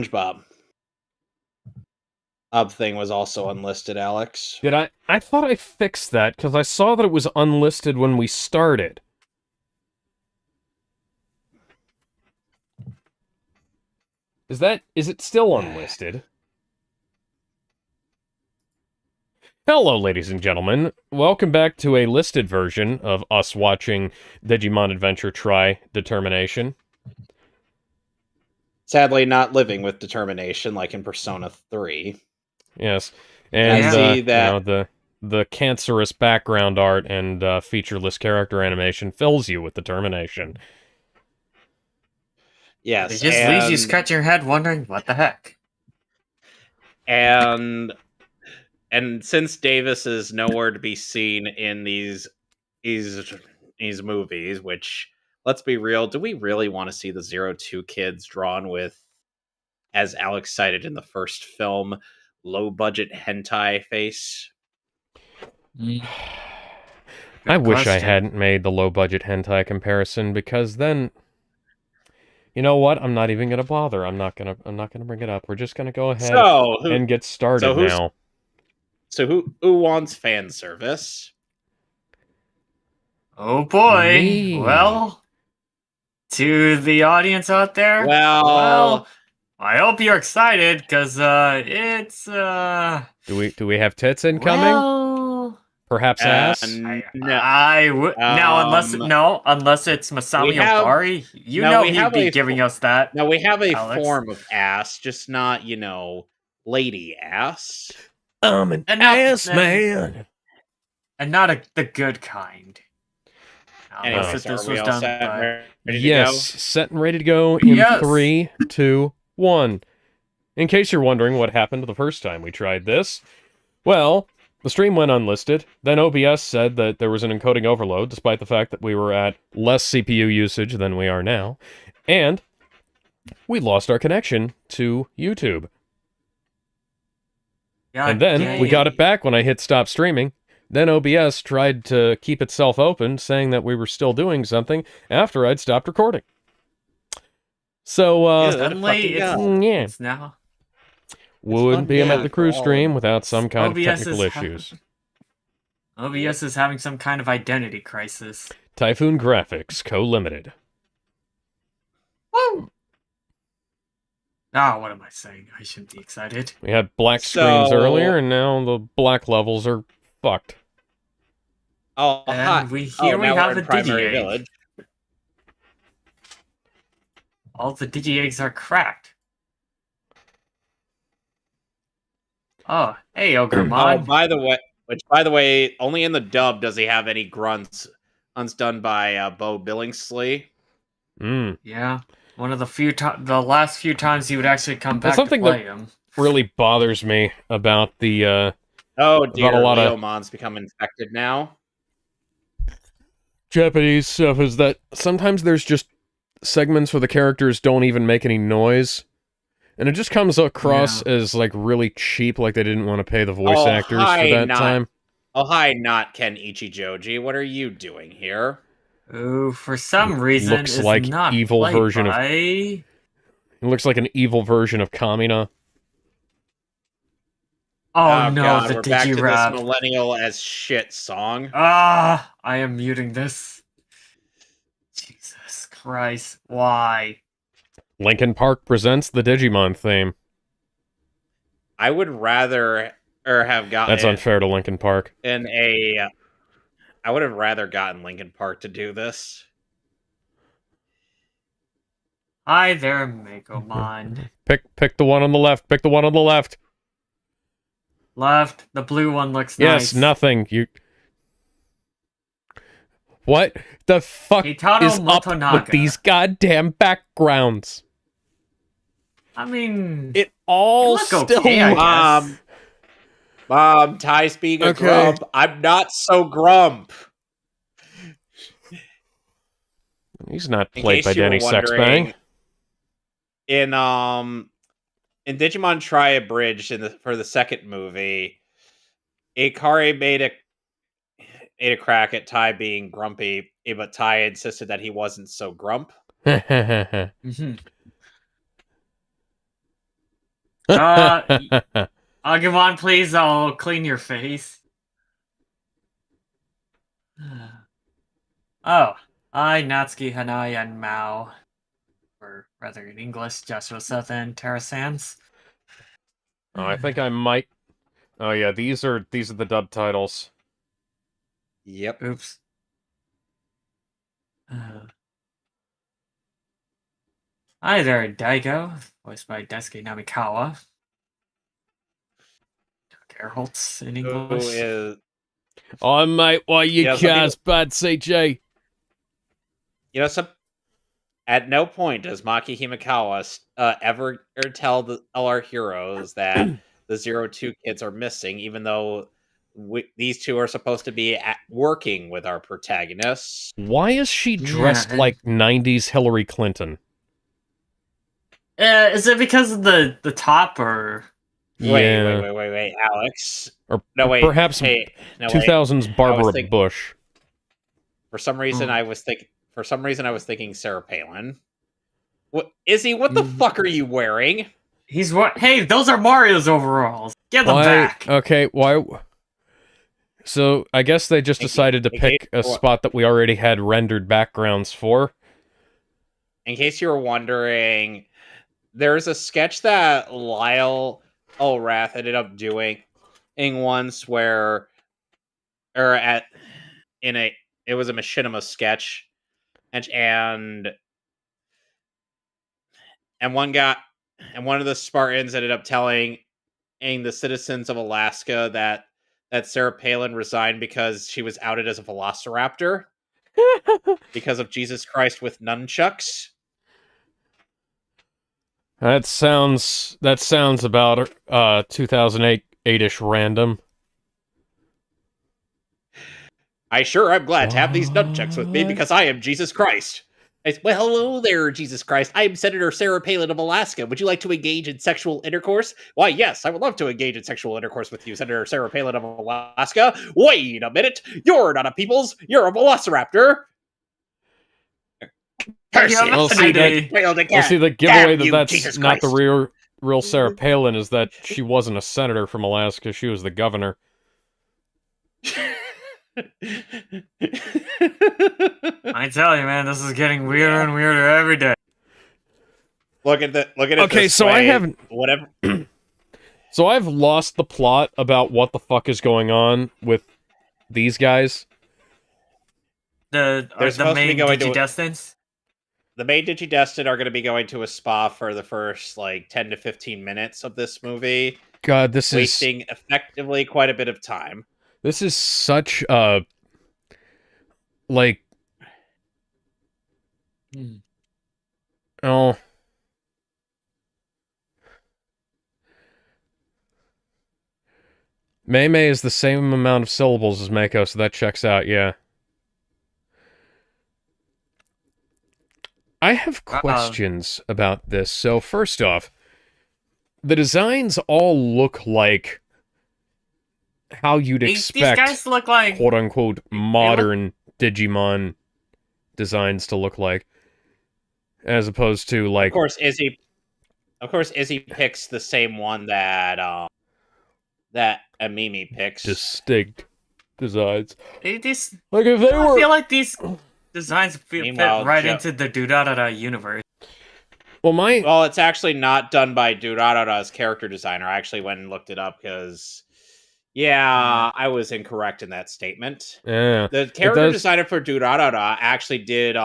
SpongeBob thing was also unlisted, Alex. Did I? I thought I fixed that because I saw that it was unlisted when we started. Is it still unlisted? Hello, ladies and gentlemen. Welcome back to a listed version of us watching Digimon Adventure Tri Determination. Sadly, not living with determination like in Persona 3. Yes, and I see that you know, the cancerous background art and featureless character animation fills you with determination. yes, it just leaves you scratching your head wondering what the heck. And since Davis is nowhere to be seen in these movies, which, let's be real, do we really want to see the 02 kids drawn with, as Alex cited in the first film, low budget hentai face? I wish I question. hadn't made the low-budget hentai comparison, because then, you know what? I'm not even gonna bother. I'm not gonna bring it up. We're just gonna go ahead and get started now. So who wants fan service? Oh boy. Me. Well, to the audience out there, Well, I hope you're excited because it's Do we have tits incoming? well, Perhaps ass? no. now unless it's Masami Obari, he'd be giving us that. Now we have a Alex. form of ass, just not, lady ass. I'm an ass man. And not the good kind. Anyway, Unless so this are we was all done set by... and ready Yes, to go? set and ready to go in Yes. 3, 2, 1. In case you're wondering what happened the first time we tried this, well, the stream went unlisted, then OBS said that there was an encoding overload, despite the fact that we were at less CPU usage than we are now, and we lost our connection to YouTube. And then we got it back when I hit stop streaming. Then OBS tried to keep itself open, saying that we were still doing something after I'd stopped recording. So, suddenly it's now... wouldn't be a Met the Crew stream without some kind of technical issues. OBS is having some kind of identity crisis. Typhoon Graphics, Co-Limited. Woo! Ah, what am I saying? I shouldn't be excited. We had black screens earlier, and now the black levels are fucked. Oh, and we have a Digi-Egg. All the Digi-Eggs are cracked. Oh, hey, Ogremon. Oh, by the way, only in the dub does he have any grunts done by Bo Billingsley. Yeah, one of the last few times he would actually come back to play him. Really bothers me about the oh dear, Leomon's become infected now. Japanese stuff is that sometimes there's just segments where the characters don't even make any noise, and it just comes across as like really cheap, like they didn't want to pay the voice actors for that time. Oh hi, not Ken Ichijoji. What are you doing here? Oh, for some reason, looks like not evil version by... It looks like an evil version of Kamina. Oh no, God, the we're back to Digi-Rap. this millennial as shit song. Ah, I am muting this. Jesus Christ, why? Linkin Park presents the Digimon theme. I would rather have gotten... That's unfair to Linkin Park. I would have rather gotten Linkin Park to do this. Hi there, Megomon. Pick the one on the left. Pick the one on the left. Left. The blue one looks nice. Yes, nothing. What the fuck is up with these goddamn backgrounds? I mean... It all still... Okay, I guess. Mom, Ty's being a grump. I'm not so grump. He's not played by Danny Sexbang. In Digimon Tri-Abridged for the second movie, Ikari made a crack at Ty being grumpy, but Ty insisted that he wasn't so grump. Agumon, please, I'll clean your face. Oh, I, Natsuki, Hanai, and Mao, or rather in English, Joshua Seth and Tara Sands. Oh, I think I might. Oh yeah, these are the dub titles. Yep. Oops. Hi there, Daigo, voiced by Daisuke Namikawa. Gerholtz in English. Who is... Oh mate, why you cars bad, CJ? You know, at no point does Maki Himikawa ever tell our heroes that the 02 kids are missing, even though these two are supposed to be working with our protagonists. Why is she dressed like 90s Hillary Clinton? Is it because of the top, or... Wait, Alex. Or no, wait. Perhaps 2000s Barbara Bush. For some reason, I was thinking Sarah Palin. What, Izzy, what the fuck are you wearing? He's what? Hey, those are Mario's overalls. Get them back. Okay, why? So I guess they just decided to pick a spot that we already had rendered backgrounds for. In case you were wondering, there's a sketch that Lyle Ulrath ended up doing once where, it was a machinima sketch, and one of the Spartans ended up telling the citizens of Alaska that Sarah Palin resigned because she was outed as a velociraptor because of Jesus Christ with nunchucks. That sounds about 2008-ish random. I'm glad to have these nunchucks with me because I am Jesus Christ. Well, hello there, Jesus Christ. I am Senator Sarah Palin of Alaska. Would you like to engage in sexual intercourse? Why, yes, I would love to engage in sexual intercourse with you, Senator Sarah Palin of Alaska. Wait a minute. You're not a peoples. You're a velociraptor. I'll see the giveaway that's Jesus not Christ. The real Sarah Palin is that she wasn't a senator from Alaska. She was the governor. I tell you, man, this is getting weirder and weirder every day. Look at it. Okay, so way. I haven't. Whatever. So I've lost the plot about what the fuck is going on with these guys. The main Digidestins? The main Digidestin are going to be going to a spa for the first 10 to 15 minutes of this movie. God, this wasting effectively quite a bit of time. This is such oh. Mei is the same amount of syllables as Mako, so that checks out, yeah. I have questions about this. So, first off, the designs all look like how you'd expect these guys look like quote-unquote modern Digimon designs to look like. As opposed to, Of course, Izzy picks the same one that Mimi picks. Distinct designs. If they were... I feel like these designs fit right into the Durarara universe. Well, it's actually not done by Durarara's character designer. I actually went and looked it up because, I was incorrect in that statement. Yeah, the character designer for Durarara actually did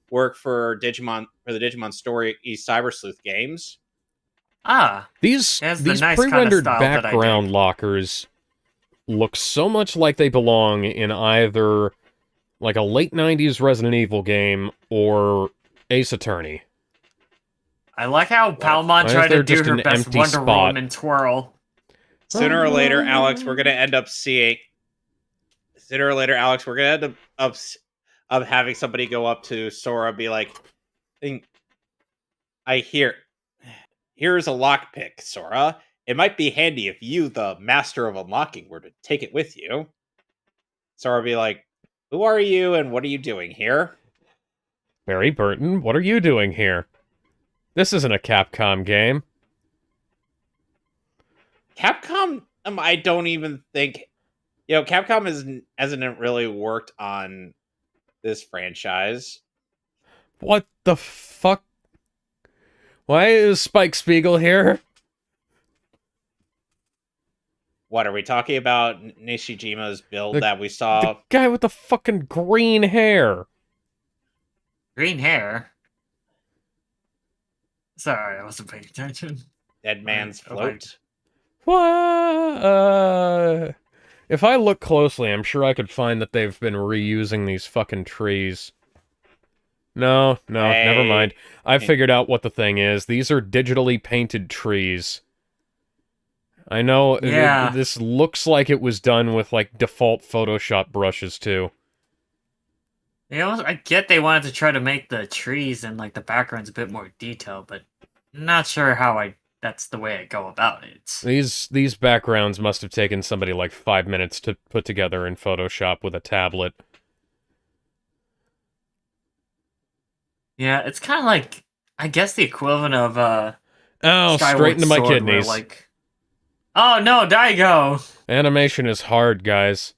work for the Digimon Story Cyber Sleuth games. These pre-rendered background lockers look so much like they belong in either a late 90s Resident Evil game or Ace Attorney. I like how Palmon tried to do her best Wonder Woman twirl. Sooner or later, Alex, we're going to end up seeing... Sooner or later, Alex, we're going to end up having somebody go up to Sora and be like, here's a lockpick, Sora. It might be handy if you, the master of unlocking, were to take it with you. Sora be like, who are you and what are you doing here? Mary Burton, what are you doing here? This isn't a Capcom game. Capcom, I don't even think, Capcom hasn't really worked on this franchise. What the fuck? Why is Spike Spiegel here? What are we talking about? Nishijima's build that we saw? The guy with the fucking green hair. Green hair? Sorry, I wasn't paying attention. Dead man's float? What? If I look closely, I'm sure I could find that they've been reusing these fucking trees. No, never mind. I figured out what the thing is. These are digitally painted trees. I know, this looks like it was done with, like, default Photoshop brushes, too. I get they wanted to try to make the trees and, like, the backgrounds a bit more detailed, but I'm not sure how that's the way I go about it. These backgrounds must have taken somebody, like, 5 minutes to put together in Photoshop with a tablet. Yeah, it's kind of like, I guess the equivalent of, Oh, straight into my kidneys. Where, like... Oh, no, Daigo! Animation is hard, guys.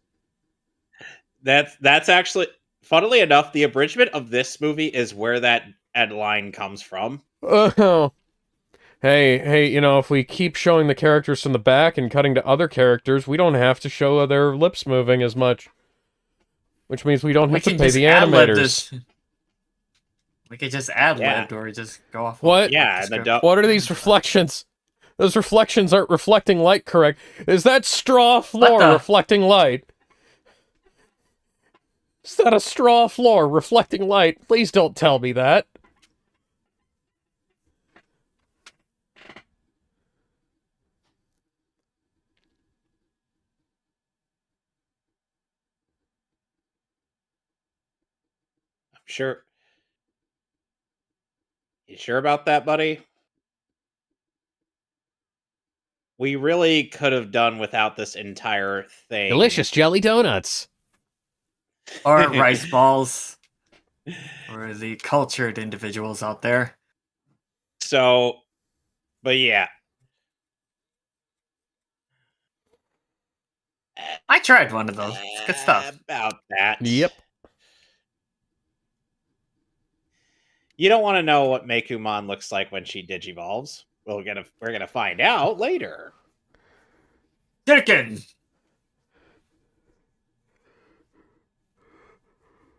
That's actually, funnily enough, the abridgment of this movie is where that line comes from. Oh. Hey, if we keep showing the characters from the back and cutting to other characters, we don't have to show their lips moving as much. Which means we don't have to pay the animators. We could just ad-libbed or just go off. What? Yeah, what are these reflections? Those reflections aren't reflecting light correct. Is that straw floor reflecting light? Is that a straw floor reflecting light? Please don't tell me that. I'm sure. You sure about that, buddy? We really could have done without this entire thing. Delicious jelly donuts. Or rice balls. Or the cultured individuals out there. So, but yeah. I tried one of those. It's good stuff. About that. Yep. You don't want to know what Meicoomon looks like when she digivolves. We're gonna find out later. Chicken.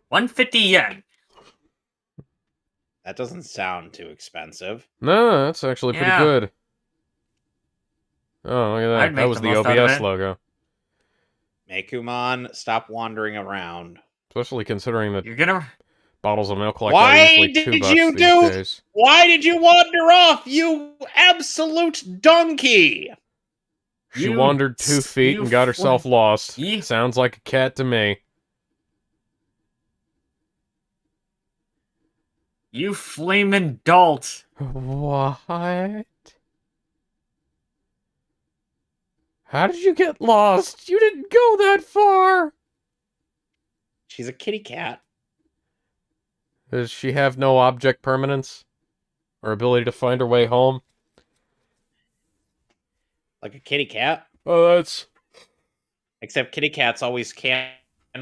150 yen. That doesn't sound too expensive. No, that's actually pretty good. Oh, look at that. That was the OBS logo. Meicoomon, stop wandering around. Especially considering that you're gonna bottles of milk like that are usually $2 these days. Why did you wander off, you absolute donkey? She wandered 2 feet and got herself lost. Sounds like a cat to me. You flaming dolt. What? How did you get lost? You didn't go that far. She's a kitty cat. Does she have no object permanence? Or ability to find her way home? Like a kitty cat? Oh, that's... Except kitty cats always can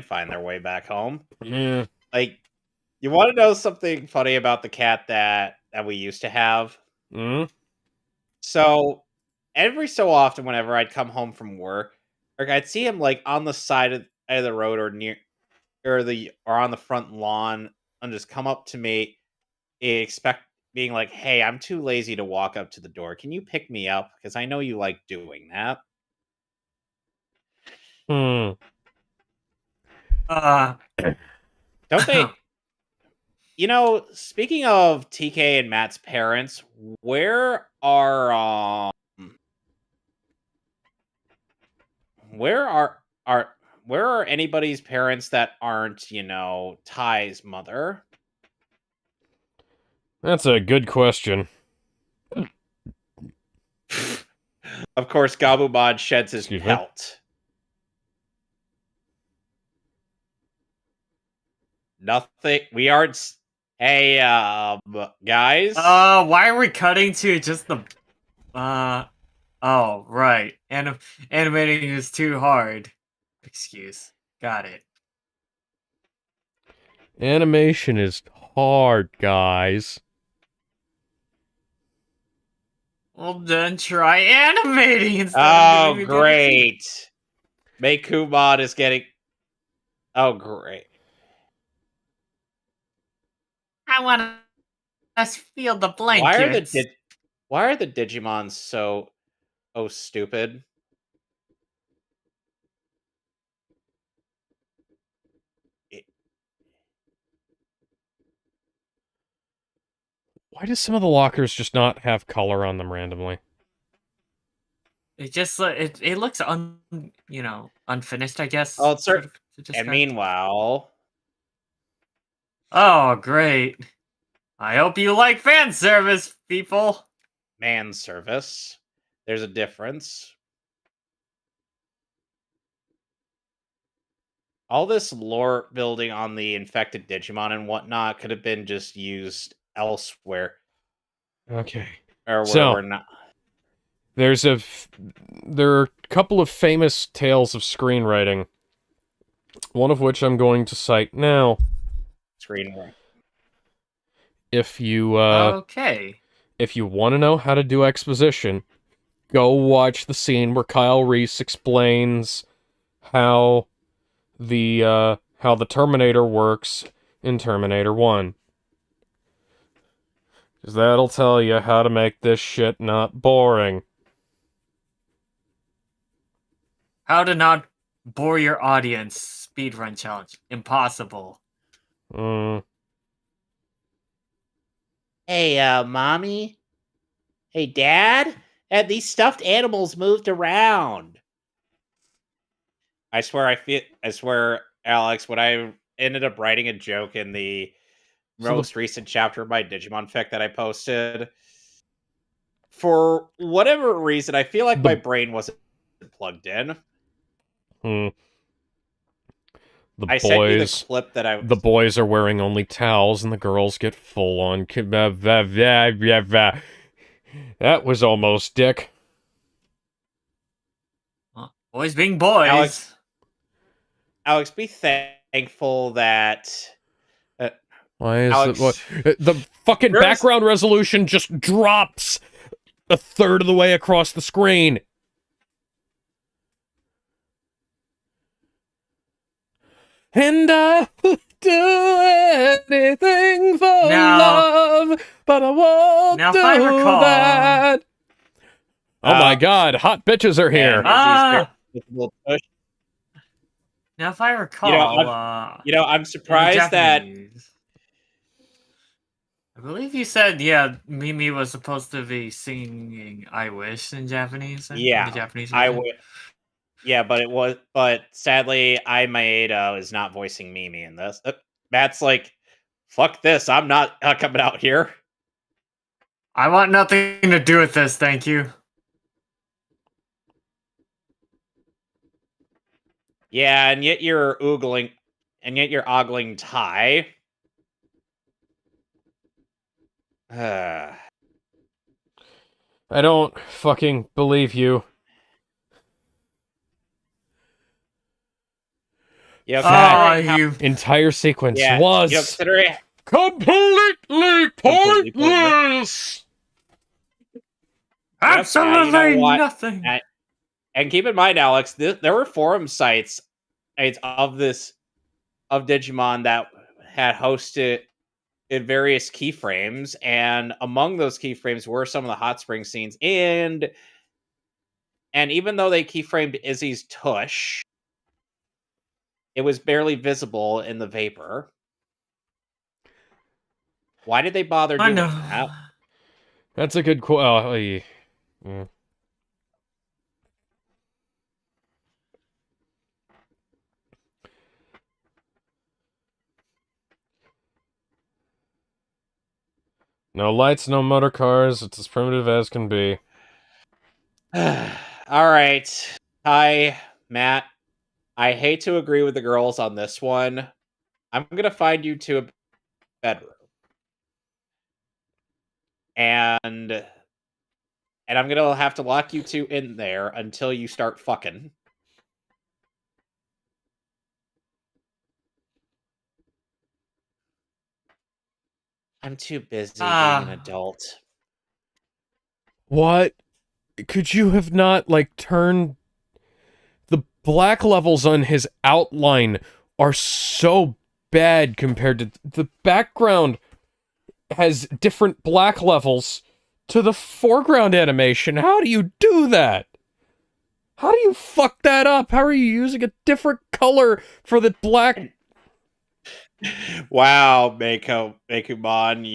find their way back home. Yeah. Like, you want to know something funny about the cat that we used to have? Mm-hmm. So, every so often, whenever I'd come home from work, or I'd see him like on the side of the road or near, or on the front lawn, and just come up to me, being like, "Hey, I'm too lazy to walk up to the door. Can you pick me up? Because I know you like doing that." Hmm. Don't they? Speaking of TK and Matt's parents, where are anybody's parents that aren't, Ty's mother? That's a good question. Of course, Gabumon sheds his pelt. Nothing. We aren't. Hey, guys. Why are we cutting to just the? Oh, right. Animating is too hard. Excuse. Got it. Animation is hard, guys. Well, then try animating instead of Oh, giving me bad reviews. great. Meikumon is getting. Oh, great. I want to feel the Why are blankets. the Digimon so stupid? It- Why do some of the lockers just not have color on them randomly? It just it looks unfinished, I guess. Oh, Sort of to and describe. meanwhile, Oh, great. I hope you like fan service, people. man service. There's a difference. All this lore building on the infected Digimon and whatnot could have been just used elsewhere, Okay. or where So- we're not. There are a couple of famous tales of screenwriting, one of which I'm going to cite now. Screen. If you Okay. if you want to know how to do exposition, go watch the scene where Kyle Reese explains how the Terminator works in Terminator 1. 'Cause that'll tell you how to make this shit not boring. How to not bore your audience speedrun challenge. Impossible. Hey, mommy. Hey, dad. And these stuffed animals moved around. I swear, Alex, when I ended up writing a joke in the most recent chapter of my Digimon fic that I posted, for whatever reason, I feel like my brain wasn't plugged in. I sent you the clip that The boys are wearing only towels and the girls get full on. That was almost dick. Boys being boys. Alex, be thankful that. Why is Alex, the fucking background resolution just drops a third of the way across the screen? And I would do anything for love, but I won't do that. Oh my god, hot bitches are here. Now, if I recall, I'm surprised that. I believe you said, yeah, Mimi was supposed to be singing "I Wish" in Japanese. Yeah, in the Japanese I version. would. Yeah, but sadly, I is not voicing Mimi in this. Matt's like, fuck this, I'm not coming out here. I want nothing to do with this, thank you. Yeah, and yet you're ogling Ty. I don't fucking believe you. Yeah, entire sequence was completely pointless. Absolutely nothing. And keep in mind, Alex, there were forum sites of Digimon that had hosted in various keyframes, and among those keyframes were some of the hot spring scenes. And even though they keyframed Izzy's tush, it was barely visible in the vapor. Why did they bother doing that? That's a good quote. Yeah. No lights, no motor cars. It's as primitive as can be. All right. Hi, Matt. I hate to agree with the girls on this one. I'm going to find you to a bedroom. And And I'm gonna have to lock you two in there until you start fucking. I'm too busy being an adult. What? Could you have not, like, turned... The black levels on his outline are so bad compared to... The background has different black levels to the foreground animation. How do you do that? How do you fuck that up? How are you using a different color for the black... Wow, Mekumon,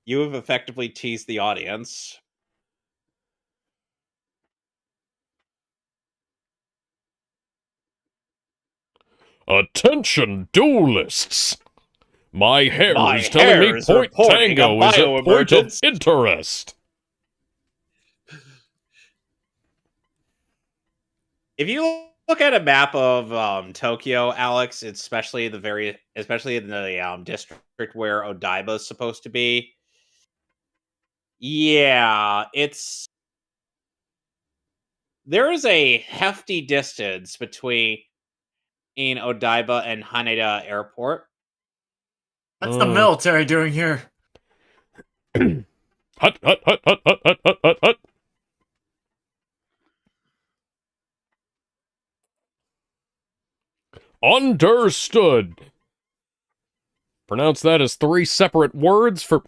you have effectively teased the audience. Attention, duelists! My hair My is telling me hair is Point reporting a Tango is a point of bioemergence. interest. If you look at a map of Tokyo, Alex, especially in the district where Odaiba is supposed to be, yeah, there is a hefty distance between Odaiba and Haneda Airport. What's the military doing here? Hut, hut, hut, hut, hut, hut, hut, hut, hut. Understood. Pronounce that as 3 separate words for...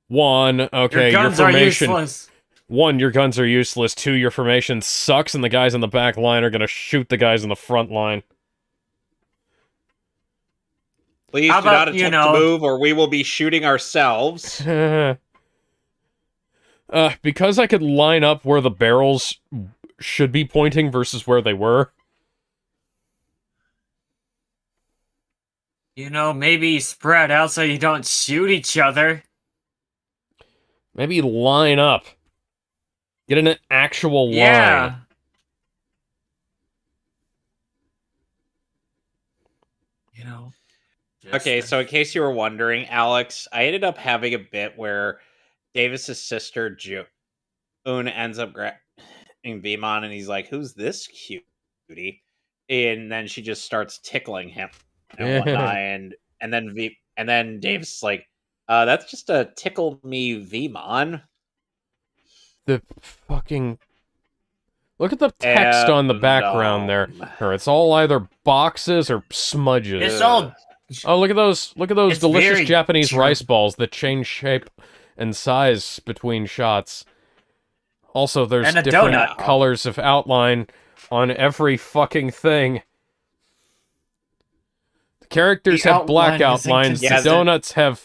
One, okay, Your guns are formation... useless. 1, your guns are useless. 2, your formation sucks, and the guys in the back line are gonna shoot the guys in the front line. Please How do not about, attempt to move, or we will be shooting ourselves. Because I could line up where the barrels should be pointing versus where they were. You know, maybe spread out so you don't shoot each other. Maybe line up. Get in an actual line. Yeah. You know. Okay, so in case you were wondering, Alex, I ended up having a bit where Davis's sister June ends up grabbing Vimon, and he's like, "Who's this cutie?" And then she just starts tickling him and whatnot, and then Davis is like, "That's just a tickle me Vimon." The fucking... Look at the text on the background there. It's all either boxes or smudges. It's all... Oh, look at those It's delicious very Japanese true. rice balls that change shape and size between shots. Also, there's And a different donut. colors of outline on every fucking thing. The characters The have black outline is outlines, the inconsistent. donuts have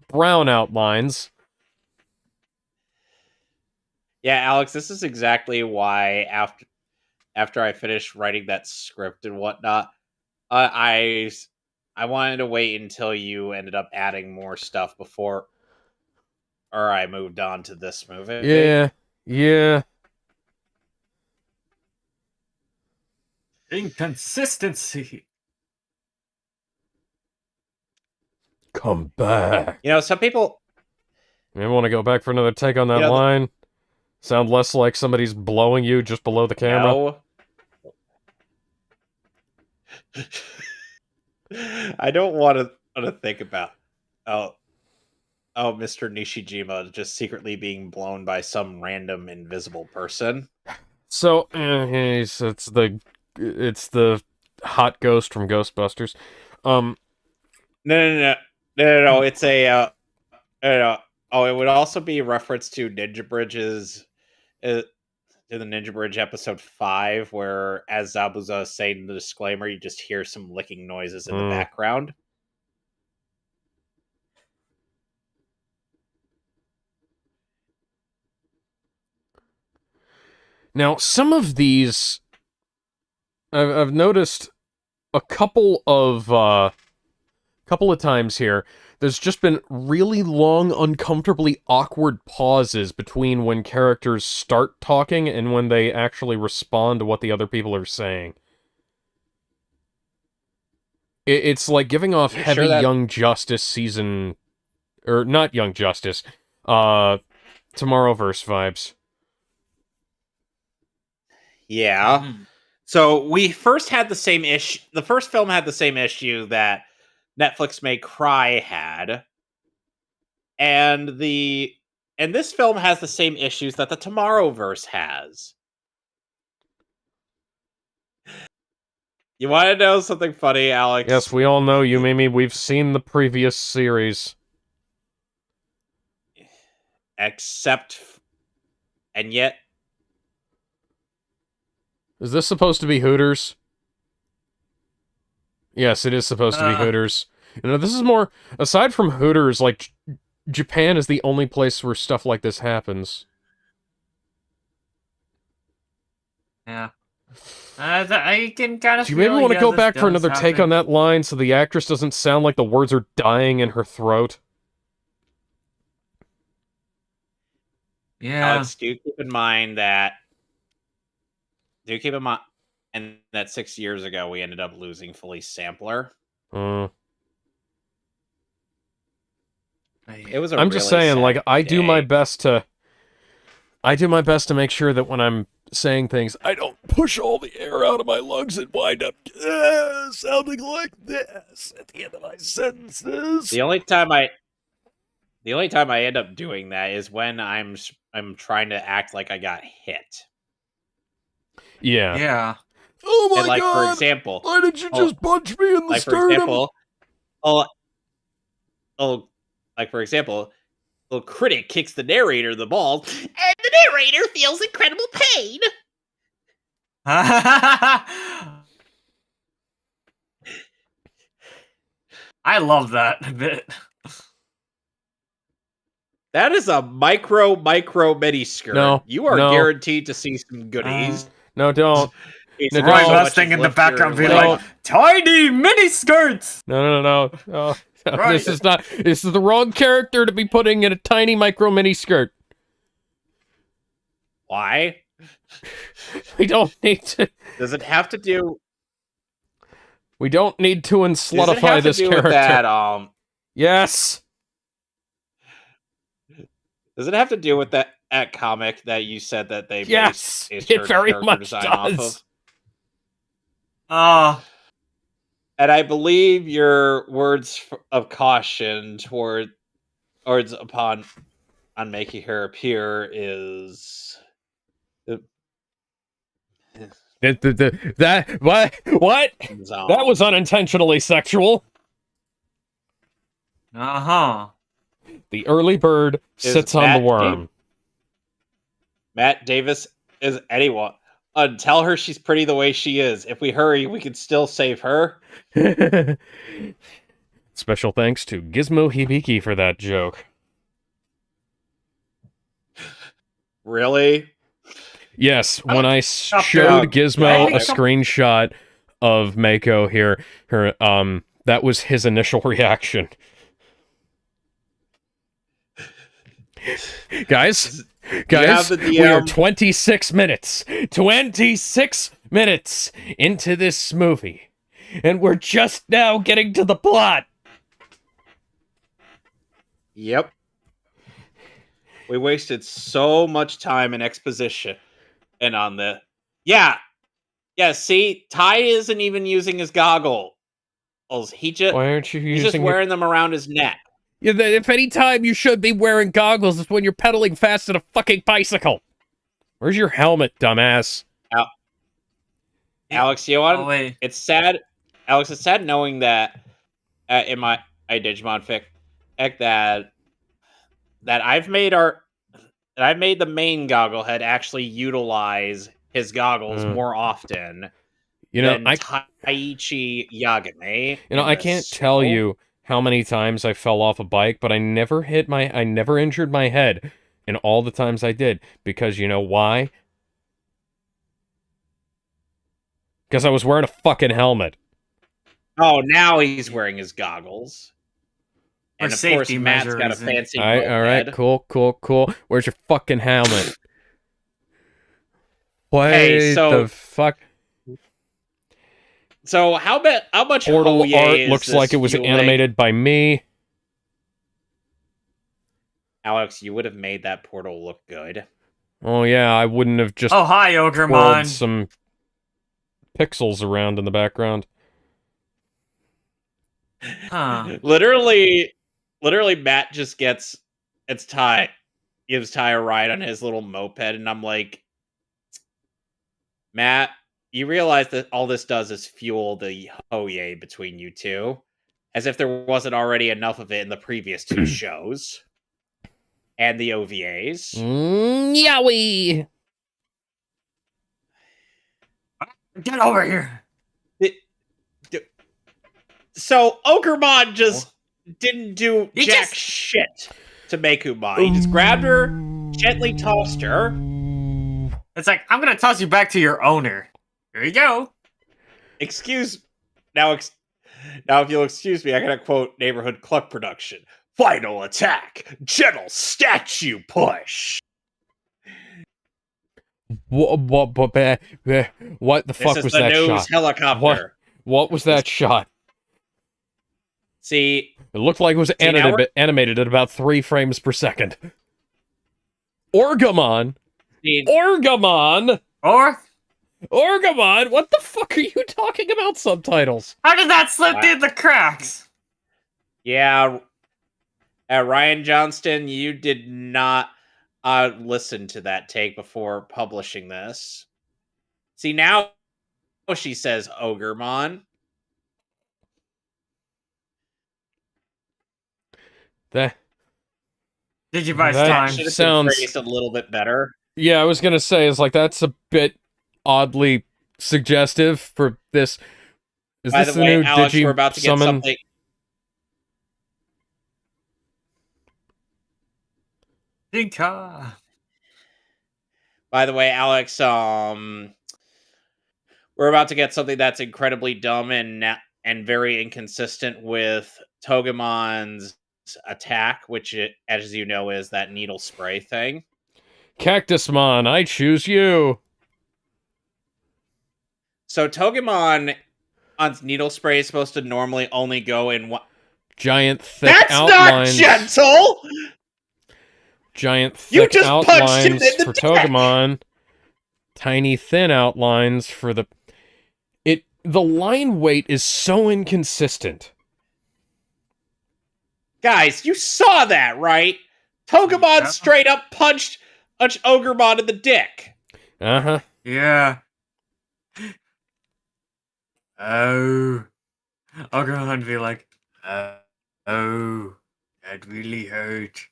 brown outlines. Yeah, Alex, this is exactly why after I finished writing that script and whatnot, I wanted to wait until you ended up adding more stuff before, or I moved on to this movie. Yeah. Inconsistency. Come back. You know, some people... Maybe want to go back for another take on that line? Sound less like somebody's blowing you just below the camera? No. I don't want to think about Mr. Nishijima just secretly being blown by some random invisible person. So, it's the hot ghost from Ghostbusters. No. It's a no. Oh, it would also be a reference to Ninja Bridge's to the Ninja Bridge episode 5, where as Zabuza is saying the disclaimer, you just hear some licking noises in the background. Now, some of these, I've noticed a couple of times here, there's just been really long, uncomfortably awkward pauses between when characters start talking and when they actually respond to what the other people are saying. It's like giving off heavy Young Justice season or not Young Justice, Tomorrowverse vibes. Yeah. Mhm. So we first had the same issue. The first film had the same issue that Netflix May Cry had, and this film has the same issues that the Tomorrowverse has. You want to know something funny, Alex? Yes, we all know you, Mimi. We've seen the previous series. And yet, Is this supposed to be Hooters? Yes, it is supposed to be Hooters. You know, this is more... Aside from Hooters, like, Japan is the only place where stuff like this happens. Yeah. I can kind of Do you feel maybe want to go this back for does another take on happen. that line so the actress doesn't sound like the words are dying in her throat? Yeah. Alex, do keep in mind that 6 years ago we ended up losing Felice Sampler. It was a I'm really just saying, sad like, I do my day. best to make sure that when I'm saying things, I don't push all the air out of my lungs and wind up sounding like this at the end of my sentences. The only time I end up doing that is when I'm trying to act like I got hit. Yeah. Yeah. Oh my And like, god! for example, Why did you just punch me in the sternum? For example, the critic kicks the narrator in the balls, and the narrator feels incredible pain. I love that bit. That is a micro miniskirt. No, you are guaranteed to see some goodies. No, don't. It's No, not don't. so much Mustang as in the lift your background being leg. like, tiny mini skirts! No. Oh, Right. This is the wrong character to be putting in a tiny micro mini skirt. Why? We don't need to. Does it have to do? We don't need to Does it unsluttify have to this do character. with that? Yes. Does it have to do with that comic that you said that they Yes, based it very character much design off does. of? And I believe your words of caution towards upon on making her appear is That what? That was unintentionally sexual. Uh-huh. The early bird sits on the worm. Matt Davis is anyone. Tell her she's pretty the way she is. If we hurry, we can still save her. Special thanks to Gizmo Hibiki for that joke. Really? Yes, when I showed Gizmo a screenshot of Mako here, that was his initial reaction. Guys, we are 26 minutes into this movie, and we're just now getting to the plot. Yep. We wasted so much time in exposition and on the... Yeah, see? Ty isn't even using his goggles. He's just wearing them around his neck. Yeah, if any time you should be wearing goggles, it's when you're pedaling fast on a fucking bicycle. Where's your helmet, dumbass? Alex, it's sad. Alex, it's sad knowing that in my Digimon fic that I've made the main gogglehead actually utilize his goggles more often. Than Taichi Yagame. I can't tell you how many times I fell off a bike, but I never injured my head in all the times I did. Because you know why? Because I was wearing a fucking helmet. Oh, now he's wearing his goggles. For and of safety course, Matt's got a fancy all right, cool. Where's your fucking helmet? What the fuck? So how much Portal Hoye art is looks this like it was fueling? animated by me. Alex, you would have made that portal look good. Oh yeah, I wouldn't have just Oh, hi, twirled Ogremon. some pixels around in the background. Huh. Literally, Matt just gives Ty a ride on his little moped, and I'm like, Matt, you realize that all this does is fuel the hoye between you two, as if there wasn't already enough of it in the previous two shows and the OVAs. Yowie! Get over here. So Ogremon just didn't do He jack just- shit to Mehvies. He just grabbed her, gently tossed her. It's like, I'm gonna toss you back to your owner. Here you go. Now, if you'll excuse me, I gotta quote Neighborhood Cluck production. Final attack, gentle statue push. What the fuck This is was the that news shot? helicopter. What was that shot? See, It looked like it was now animated at about 3 frames per second. Orgamon! see, Orgamon! Or, Orgamon! What the fuck are you talking about subtitles? how did that slip Wow. through the cracks? yeah, Ryan Johnston, you did not listen to that take before publishing this. See, now she says Ogremon. That Digivice That time. Should have sounds- been phrased a little bit better. Yeah, I was gonna say, it's like, that's a bit oddly suggestive for this. Is By this the way, new Alex, Digi we're about to get summon? something. Dinka. By the way, Alex, we're about to get something that's incredibly dumb and very inconsistent with Togemon's attack, which, as you know, is that needle spray thing. Cactusmon, I choose you! So Togemon on needle spray is supposed to normally only go in one. Giant thick That's outlines. not gentle. Giant You thick just punched him outlines in the for dick! Togemon. Tiny thin outlines for the... The line weight is so inconsistent. Guys, you saw that, right? Togemon Yeah. straight up punched Ogremon in the dick. Uh-huh. Yeah. Oh. Ogremon would be like, oh, that really hurt.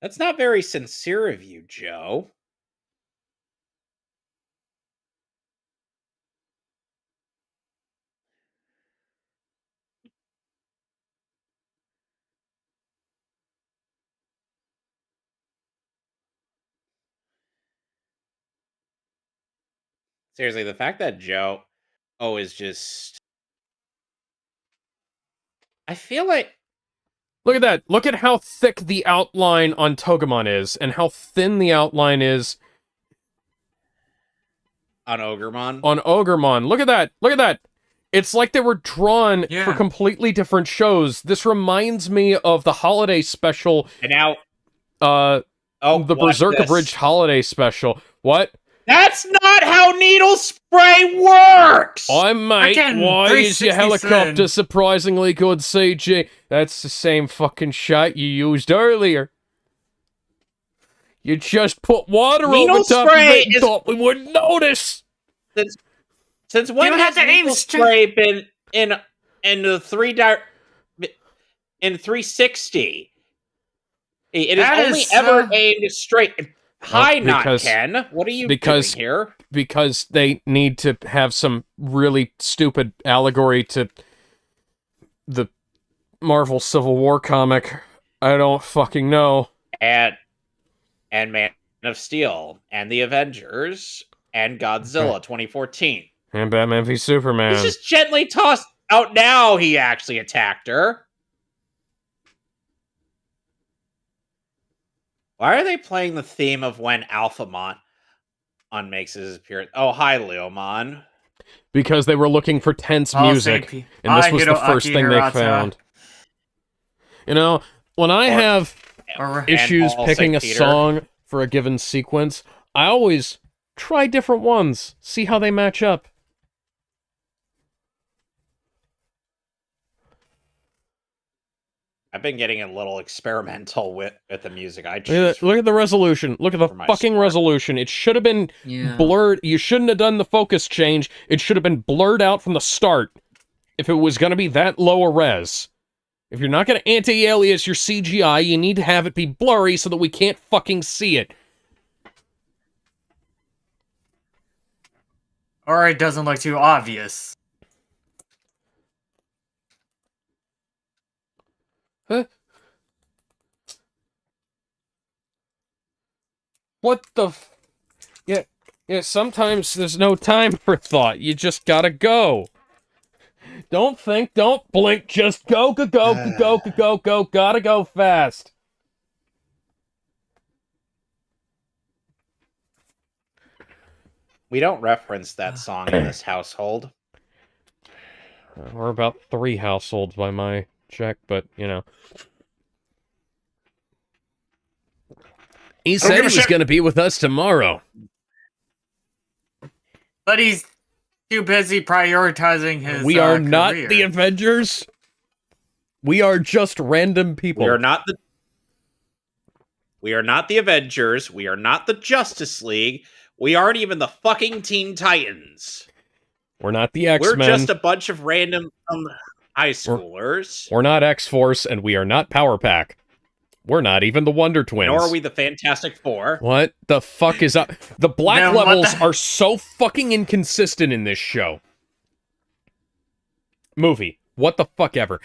That's not very sincere of you, Joe. Seriously, the fact that Joe is just... I feel like... Look at that. Look at how thick the outline on Togemon is, and how thin the outline is on Ogremon. on Ogremon. Look at that. Look at that. It's like they were drawn Yeah. for completely different shows. This reminds me of the holiday special, And now... the watch Berserk this. Abridged holiday special. What? That's not how needle spray works! I mate, Again, why is your 360 helicopter Sin. surprisingly good CG? That's the same fucking shit you used earlier. You just put water Needle over top of spray it and is- thought we wouldn't notice. Since when You has have to aim needle straight- spray been in the in 360? It is That only is, ever aimed straight. Hi, not because- Ken. What are you because- doing here? Because they need to have some really stupid allegory to the Marvel Civil War comic. I don't fucking know. And Man of Steel and the Avengers and Godzilla 2014. And Batman v Superman. He's just gently tossed out. Now he actually attacked her. Why are they playing the theme of when Alphamon makes his appearance? Oh, hi, Leomon. because they were looking for tense music, and this was the first thing they found. You know, when I have issues picking a song for a given sequence, I always try different ones, see how they match up. I've been getting a little experimental with the music I Look choose. at the resolution. Look at the fucking resolution. It should have been blurred. You shouldn't have done the focus change. It should have been blurred out from the start if it was going to be that low a res. If you're not going to anti-alias your CGI, you need to have it be blurry so that we can't fucking see it. Or it doesn't look too obvious. Huh? What the Yeah, sometimes there's no time for thought. You just gotta go. Don't think, don't blink, just go, go, gotta go fast. We don't reference that song in this household. We're about 3 households by my check, but, you know. He said he was going to be with us tomorrow. But he's too busy prioritizing his We are not career. the Avengers. We are just random people. We are not the Avengers. We are not the Justice League. We aren't even the fucking Teen Titans. We're not the X-Men. We're just a bunch of random high schoolers. We're not X-Force, and we are not Power Pack. We're not even the Wonder Twins. Nor are we the Fantastic Four. What the fuck is up? The black levels are so fucking inconsistent in this show. Movie. What the fuck ever.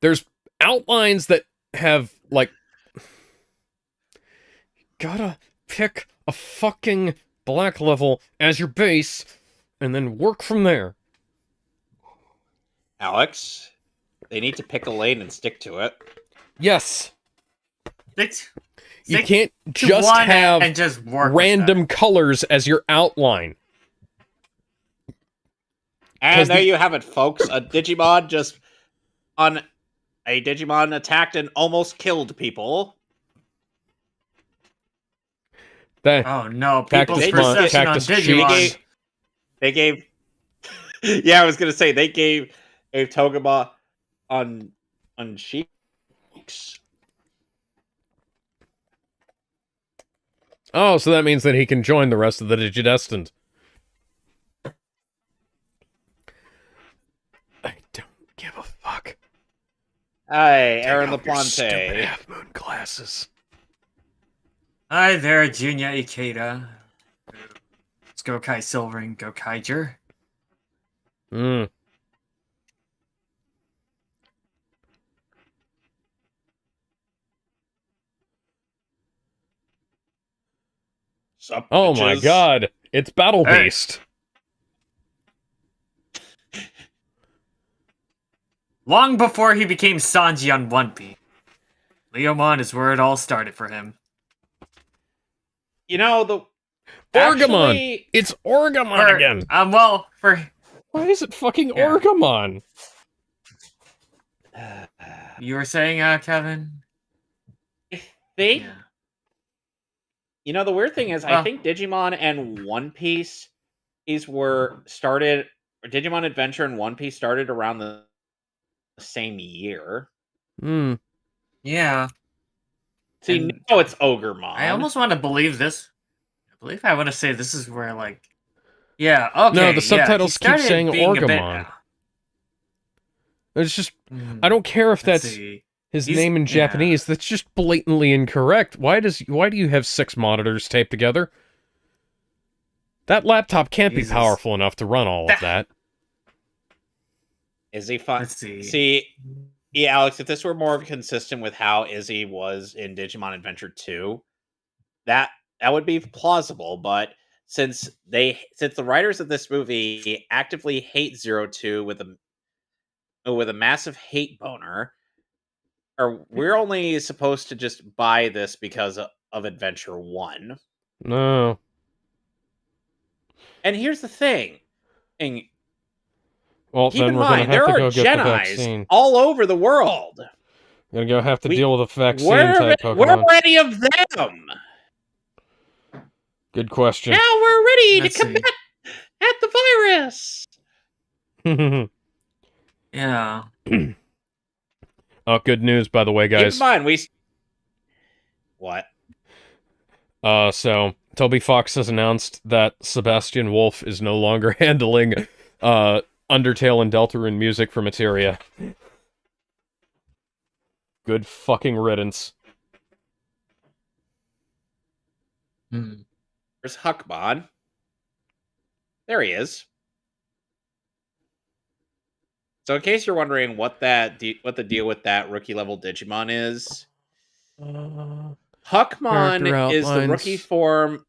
There's outlines that have, like... Gotta pick a fucking black level as your base, and then work from there. Alex, they need to pick a lane and stick to it. Yes. You Stick can't to just one have and just work random colors as your outline. And there you have it, folks. A Digimon attacked and almost killed people. Oh no, people's Cactus perception on Digimon. They gave yeah, I was gonna say they gave Togama on cheeks. Oh, so that means that he can join the rest of the Digidestined. I don't give a fuck. Hi, Aaron Take off your LaPlante. stupid half-moon glasses. Hi there, Junya Ikeda. It's Gokai Silver and Gokaiger. Hmm. Sup, Oh my bitches? god, it's Battle Beast. Long before he became Sanji on One Piece, Leomon is where it all started for him. You know, Orgamon! actually, It's Orgamon again! Why is it fucking Orgamon? You were saying, Kevin? I think... You know, the weird thing is, I think Digimon and One Piece Digimon Adventure and One Piece started around the same year. Hmm. Yeah. See, now it's Ogremon. I almost want to believe this. I want to say this is where, like... Yeah, okay. No, the subtitles keep saying Orgamon. It's just... I don't care if that's his name in Japanese. That's just blatantly incorrect. Why do you have 6 monitors taped together? That laptop can't be powerful enough to run all of that. Is he fun? Let's see. See, yeah, Alex, if this were more consistent with how Izzy was in Digimon Adventure 2, that would be plausible, but since the writers of this movie actively hate Zero Two with a massive hate boner, or we're only supposed to just buy this because of Adventure 1. No. And here's the thing. Well, Keep then in we're gonna mind, have there to are go get the Genis vaccine. all over the world. We're gonna have to We- deal with a vaccine Where type Pokemon. are any of them? Good question. Now we're ready Let's to see. combat at the virus. Yeah. Oh, good news, by the way, Keep in guys. mind, what? So Toby Fox has announced that Sebastian Wolf is no longer handling, Undertale and Deltarune music for Materia. Good fucking riddance. Hmm. There's Huckbon. There he is. So, in case you're wondering what the deal with that rookie level Digimon is, Character Huckmon is the outlines. rookie form.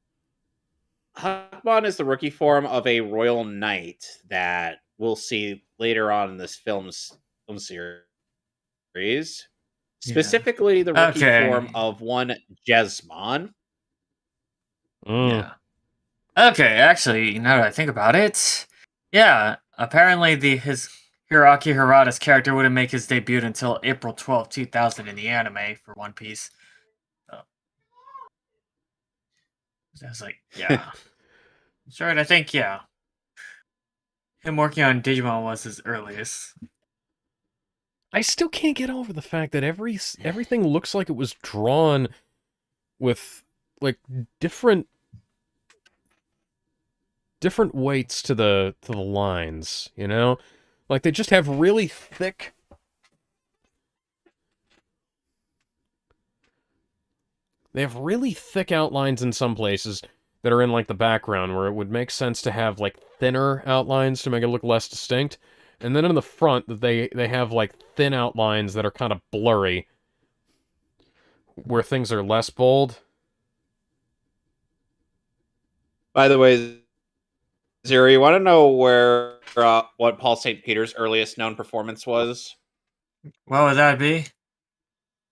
Huckmon is the rookie form of a royal knight that we'll see later on in this film series. Specifically, the rookie form Okay. of one Gizmon. Yeah. Okay, actually, now that I think about it, yeah, apparently his Hiroki Harada's character wouldn't make his debut until April 12th, 2000 in the anime for One Piece. So, I was like, yeah. Sure, I think, yeah. Him working on Digimon was his earliest. I still can't get over the fact that everything looks like it was drawn with like different weights to the lines, you know? Like they just have really thick outlines in some places that are in like the background where it would make sense to have like thinner outlines to make it look less distinct. And then in the front that they have like thin outlines that are kind of blurry where things are less bold. By the way, Zero, you want to know what Paul St. Peter's earliest known performance was? What would that be?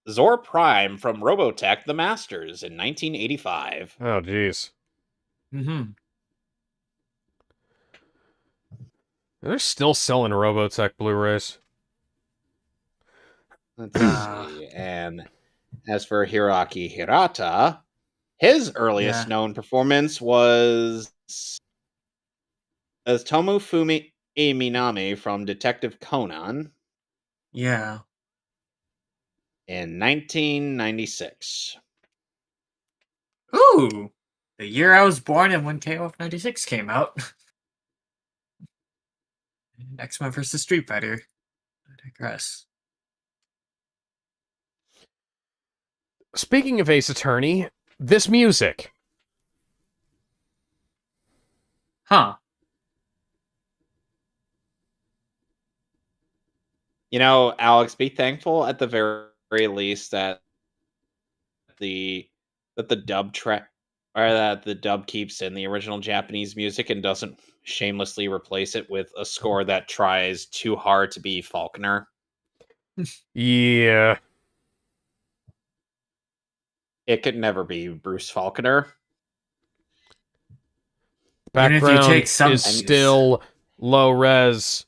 Zor Prime from Robotech The Masters in 1985. Oh jeez. Mm-hmm. They're still selling Robotech Blu-rays. Let's see. And as for Hiroaki Hirata, his earliest known performance was as Tomofumi Minami from Detective Conan Yeah. in 1996. Ooh! The year I was born and when KOF 96 came out. X-Men vs. Street Fighter. I digress. Speaking of Ace Attorney, this music. Huh. You know, Alex, be thankful at the very least that the dub track or that the dub keeps in the original Japanese music and doesn't shamelessly replace it with a score that tries too hard to be Faulkner. Yeah. It could never be Bruce Faulkner. Even if you take Background some is cues. still low res.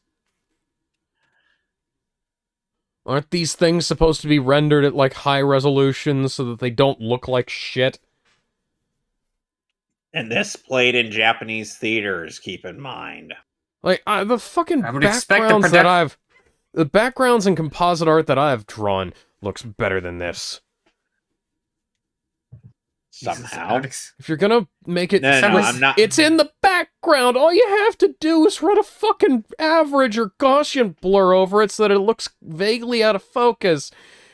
Aren't these things supposed to be rendered at like high resolution so that they don't look like shit? And this played in Japanese theaters, keep in mind. Like the fucking I would expect the backgrounds and composite art that I've drawn looks better than this. Somehow. If you're gonna make it, No, I'm not. It's in the background. All you have to do is run a fucking average or Gaussian blur over it so that it looks vaguely out of focus.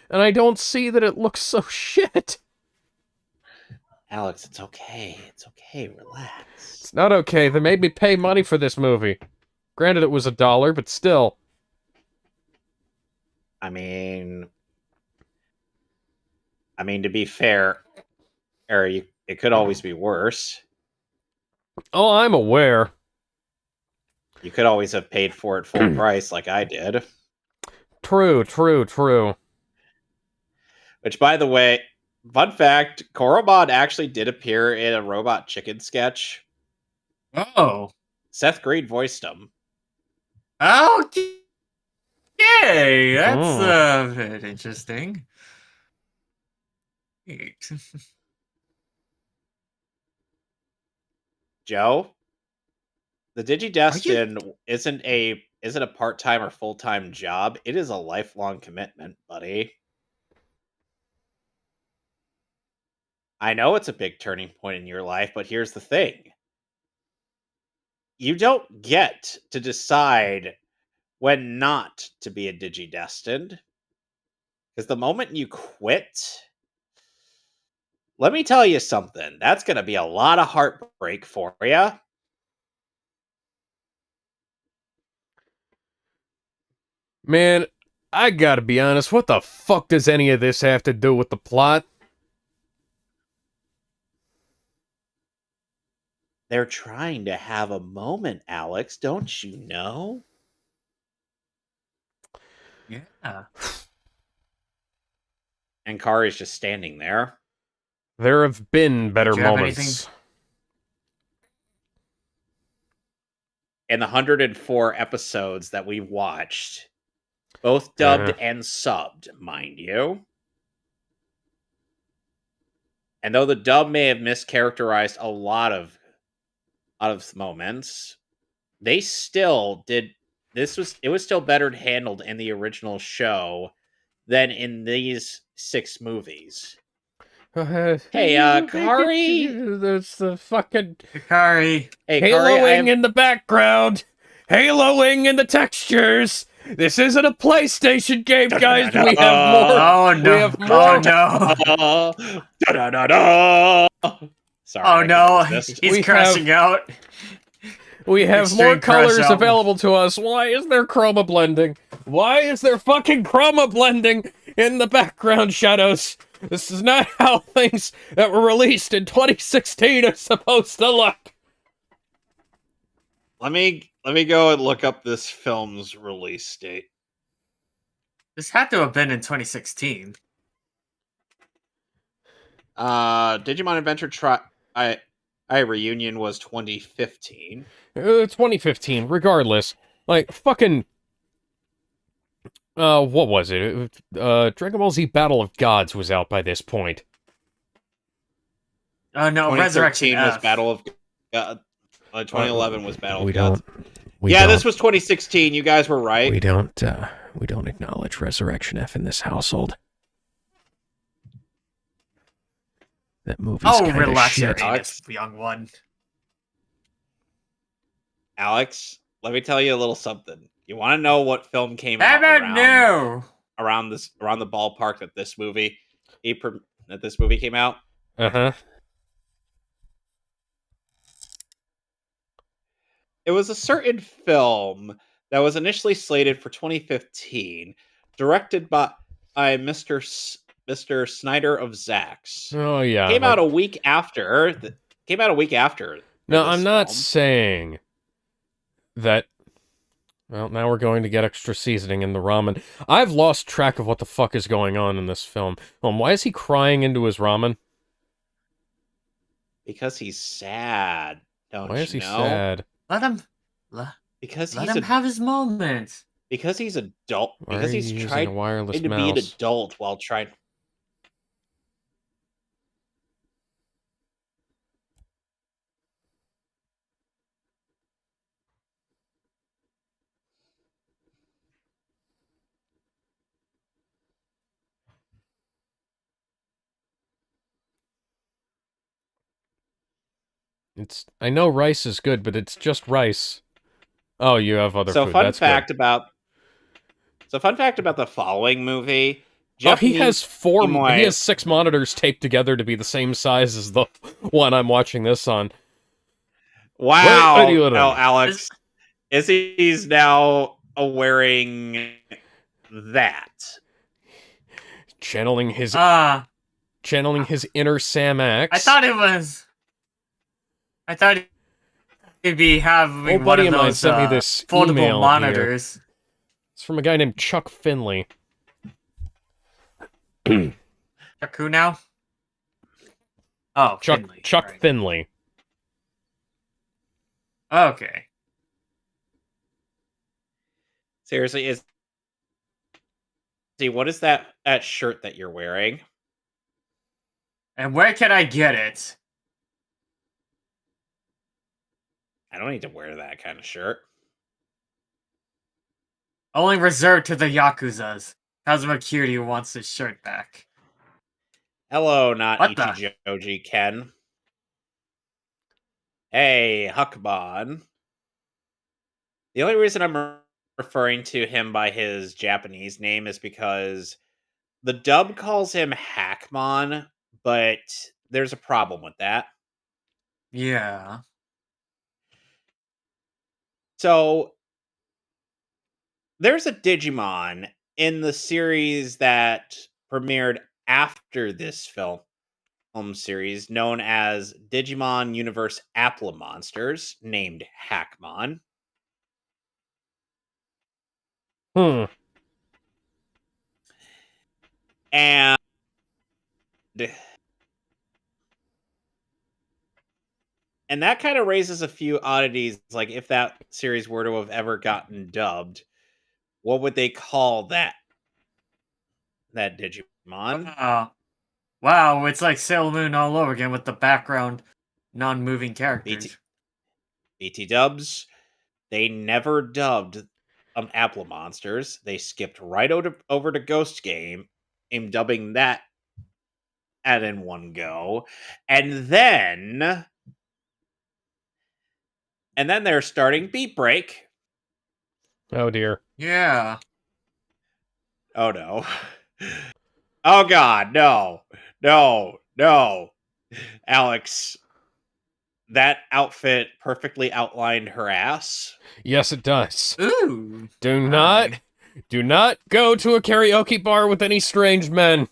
And I don't see that it looks so shit. Alex, it's okay. It's okay. Relax. It's not okay. They made me pay money for this movie. Granted, it was $1, but still. I mean, to be fair, it could always be worse. Oh, I'm aware. You could always have paid for it full price like I did. True. Which, by the way, fun fact, Koromon actually did appear in a Robot Chicken sketch. Oh. Seth Green voiced him. Okay, that's a bit interesting. Joe, the Digidestin isn't a part-time or full-time job. It is a lifelong commitment, buddy. I know it's a big turning point in your life, but here's the thing. You don't get to decide when not to be a Digidestined. Because the moment you quit, let me tell you something. That's going to be a lot of heartbreak for you. Man, I gotta be honest, what the fuck does any of this have to do with the plot? They're trying to have a moment, Alex. Don't you know? Yeah. And Kari's just standing there. There have been better you have moments. anything- In the 104 episodes that we've watched, both dubbed and subbed, mind you. And though the dub may have mischaracterized a lot of moments, they still did. It was still better handled in the original show than in these 6 movies. Hey, Kari! There's the fucking Hikari. Hey, haloing Kari, in the background, haloing in the textures. This isn't a PlayStation game, guys. We have more. Oh no! We have more. Oh no! Sorry. Oh no! He's He's crashing out. We have Extreme more colors crash out. available to us. Why is there chroma blending? Why is there fucking chroma blending in the background shadows? This is not how things that were released in 2016 are supposed to look. Let me go and look up this film's release date. This had to have been in 2016. Digimon Adventure I Reunion was 2015. 2015, regardless. Like, fucking... what was it? Dragon Ball Z Battle of Gods was out by this point. Oh no, Resurrection 2013 was F. Battle of God. 2011 was Battle of don't. Gods. Yeah, this was 2016. You guys were right. We don't acknowledge Resurrection F in this household. That movie's Oh, relax your shit. anus, young one. Alex, let me tell you a little something. You want to know what film came out around the ballpark that this movie came out? Uh-huh. It was a certain film that was initially slated for 2015, directed by Mr. Snyder of Zax. Oh yeah. Came out a week after. No, I'm not film. saying that. Well, now we're going to get extra seasoning in the ramen. I've lost track of what the fuck is going on in this film. Why is he crying into his ramen? Because he's sad. Why is he sad? Let him have his moment. Because he's adult. Why because are he's you using trying a wireless to mouse? be an adult while trying. I know rice is good, but it's just rice. Oh, you have other food. Fun That's fact good. about the following movie. He has 6 monitors taped together to be the same size as the one I'm watching this on. Wow! Alex, he's now wearing that. Channeling his inner Sam X. I thought he'd be having buddy one of of mine those sent me this foldable email monitors. Here. It's from a guy named Chuck Finley. Chuck who now? Oh, Chuck Finley. Chuck right. Finley. Okay. Seriously, what is that shirt that you're wearing? And where can I get it? I don't need to wear that kind of shirt. Only reserved to the Yakuzas. Kazuma Kiryu wants his shirt back. Hello, not What the? Ichijoji Ken. Hey, Huckbon. The only reason I'm referring to him by his Japanese name is because the dub calls him Hackmon, but there's a problem with that. Yeah. So, there's a Digimon in the series that premiered after this film series known as Digimon Universe Apple Monsters, named Hackmon. Hmm. And that kind of raises a few oddities, like if that series were to have ever gotten dubbed, what would they call that Digimon? Wow, it's like Sailor Moon all over again with the background non-moving characters. BT dubs, they never dubbed Apple Monsters. They skipped right over to Ghost Game in dubbing that in one go. And then they're starting Beat Break. Oh dear. Yeah. Oh no. Oh god, no. No. No. Alex, that outfit perfectly outlined her ass. Yes, it does. Ooh. Do not go to a karaoke bar with any strange men.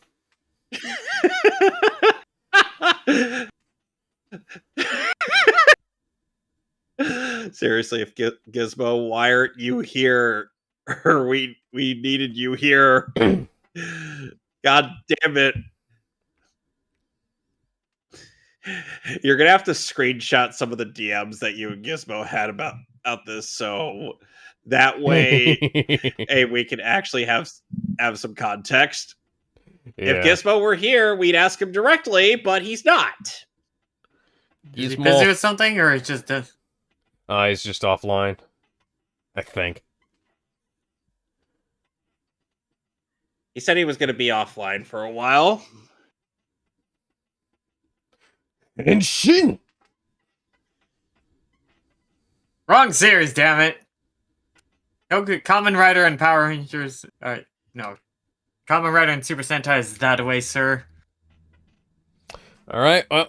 Seriously, if Gizmo, why aren't you here? Or we needed you here. God damn it. You're gonna have to screenshot some of the DMs that you and Gizmo had about this, so that way, hey, we can actually have some context. If Yeah. Gizmo were here, we'd ask him directly, but he's not. Is he Gizmo. busy with something, or it's just He's just offline, I think. He said he was going to be offline for a while. And Shin! wrong series? Damn it! Goku, Kamen Rider and Power Rangers. No, Kamen Rider and Super Sentai is that way, sir. All right. Well,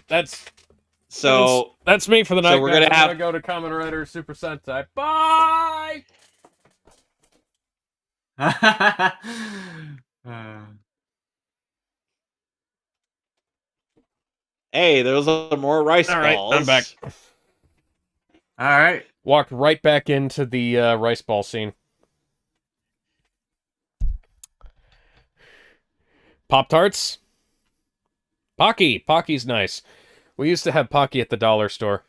that's So that's me for the night. we're guys. gonna I'm have gonna go to Kamen Rider Super Sentai. Bye. Hey, those are more rice All right, balls. I'm back. All right. Walked right back into the rice ball scene. Pop-Tarts? Pocky. Pocky's nice. We used to have Pocky at the dollar store.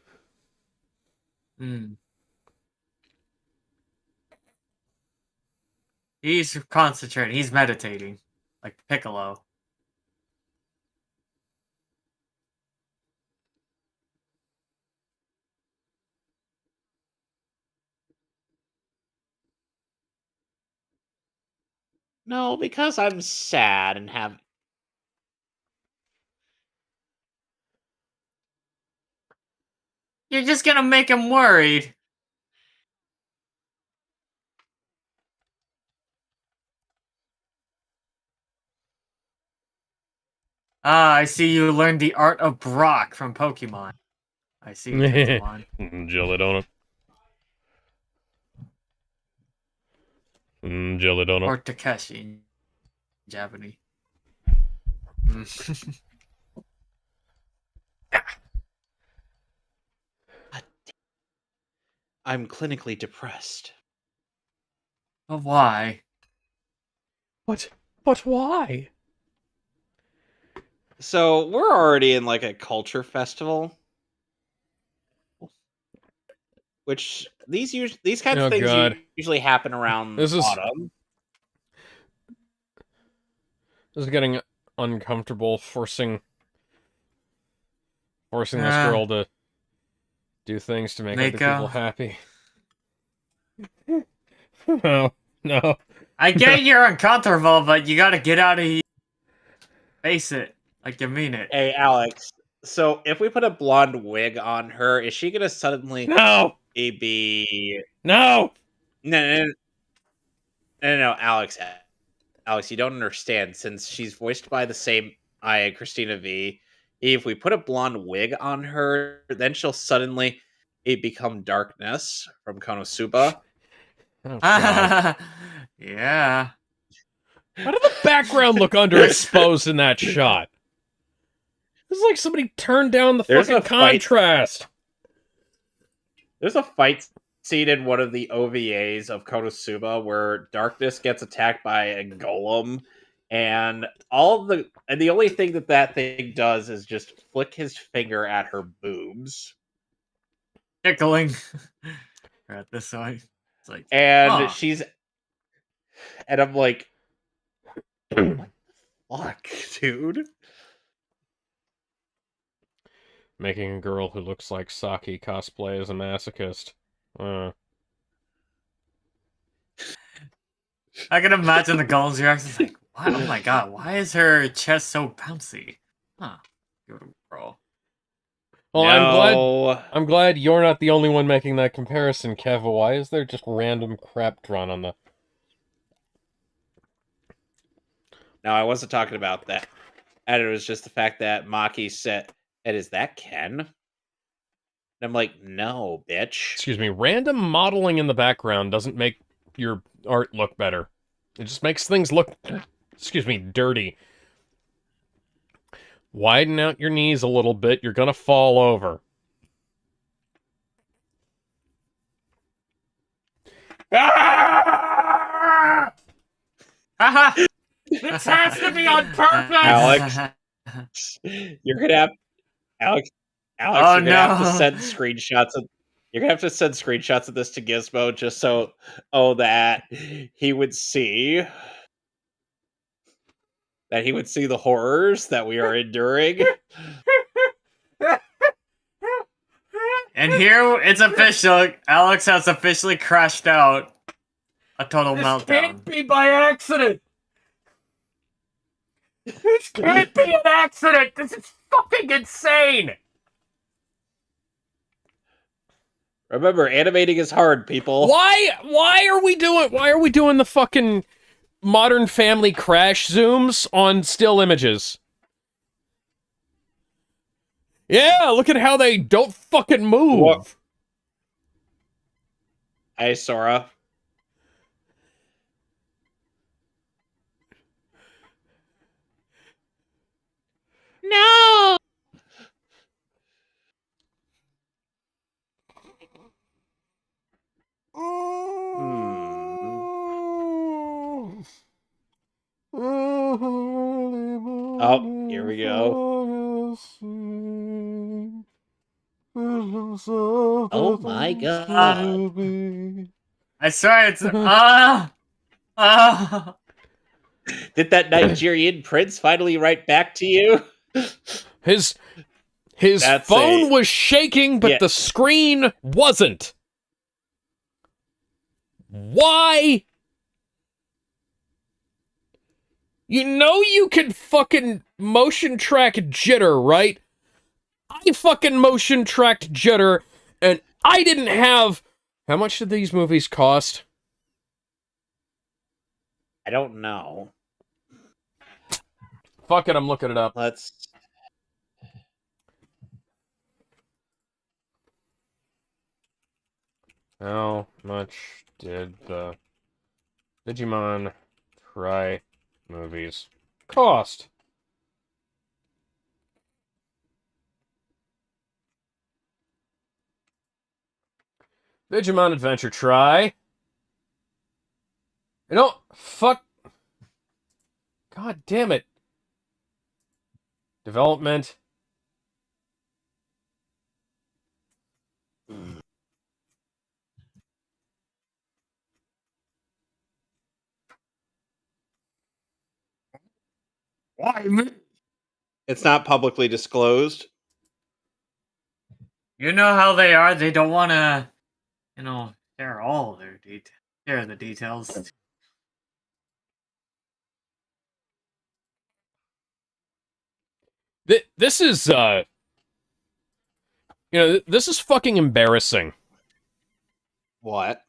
He's concentrating. He's meditating, like Piccolo. No, because I'm sad and have. You're just gonna make him worried. Ah, I see you learned the art of Brock from Pokemon. I see, Digimon. Jelly donut. Jelly donut. Or Takeshi in Japanese. I'm clinically depressed. But why? But why? So we're already in like a culture festival, which these kinds Oh, of things God. usually happen around This is autumn. getting uncomfortable, forcing this Uh, girl to do things to make other people Mako. happy. No, no. I get you're uncomfortable, but you gotta get out of here. Face it. Like you mean it. Hey, Alex. So if we put a blonde wig on her, is she gonna suddenly No! be No! no, no, Alex? Alex, you don't understand. Since she's voiced by the same Christina V, if we put a blonde wig on her, then she'll suddenly become Darkness from Konosuba. Oh, God. Yeah. How did the background look underexposed in that shot? It's like somebody turned down the There's fucking a fight. contrast. There's a fight scene in one of the OVAs of Konosuba where Darkness gets attacked by a golem, and the only thing that thing does is just flick his finger at her boobs, Tickling. Right this way. It's like, and huh. and I'm like, fuck, dude. Making a girl who looks like Saki cosplay as a masochist. I can imagine the golem's reaction. It's like, what? Oh my god, why is her chest so bouncy? Huh. Good girl. Well, No. I'm glad you're not the only one making that comparison, Kev. Why is there just random crap drawn on the... No, I wasn't talking about that. And it was just the fact that Maki said, "And is that Ken?" And I'm like, "No, bitch." Excuse me, random modeling in the background doesn't make your art look better. It just makes things look, excuse me, dirty. Widen out your knees a little bit, you're gonna fall over. Ah! Haha! This has to be on purpose! Alex, you're gonna have Alex. Oh, You're gonna have to no. send screenshots of. You're gonna have to send screenshots of this to Gizmo just so, that he would see the horrors that we are enduring. And here it's official. Alex has officially crashed out. A total meltdown. Can't be by accident! This can't be an accident! This is fucking insane! Remember, animating is hard, people. Why are we doing the fucking Modern Family crash zooms on still images? Yeah, look at how they don't fucking move. What? Hey, Sora. No. Oh, here we go. Oh my god. I swear it's Did that Nigerian prince finally write back to you? His That's phone was shaking, but Yeah. the screen wasn't. Why? You know you can fucking motion track jitter, right? I fucking motion tracked jitter, and I didn't have... How much did these movies cost? I don't know. Fuck it, I'm looking it up. Let's... How much did the Digimon Try movies cost? Digimon Adventure Try. No, fuck. God damn it. Development. Why me? It's not publicly disclosed. You know how they are. They don't want to, share all their share the details. This is, this is fucking embarrassing. What?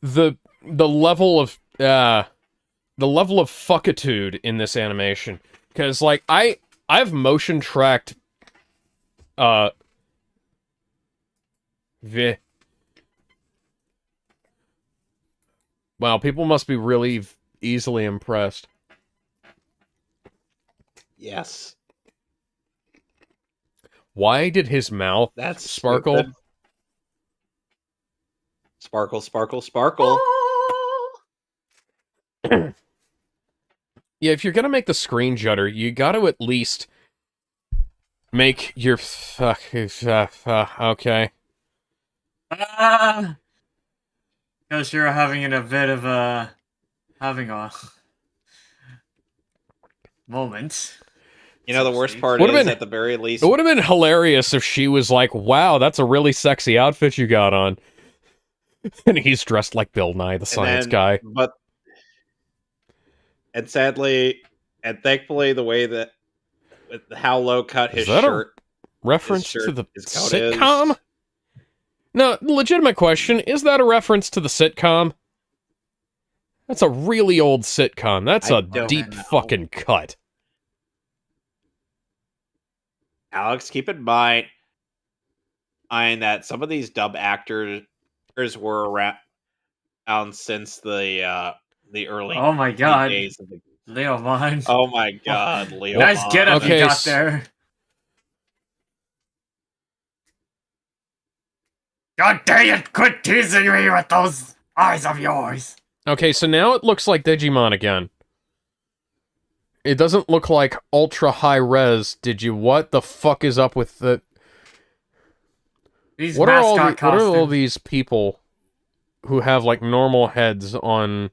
The level of, the level of fuckitude in this animation. Because, like, I've motion tracked, wow, people must be really easily impressed. Yes. Why did his mouth That's sparkle? stupid. Sparkle, sparkle, sparkle. Yeah, if you're gonna make the screen judder, you gotta at least make your okay. Because you're having a bit of a moment. You know, so the worst speak. part Would've is, been- at the very least, It would have been hilarious if she was like, "Wow, that's a really sexy outfit you got on," and he's dressed like Bill Nye the Science Guy. And sadly, and thankfully, the way that with how low cut his Is that shirt, a reference to the his coat is. sitcom? No, legitimate question: is that a reference to the sitcom? That's a really old sitcom. That's I a don't deep know. fucking cut. Alex, keep in mind that some of these dub actors were around since the early Oh my god, days of the. Leomon. Oh my god, Leo! Nice get up Okay, you got there. God dang it! Quit teasing me with those eyes of yours. Okay, so now it looks like Digimon again. It doesn't look like ultra high res. What the fuck is up with the... These What are all costumes. these people who have, like, normal heads on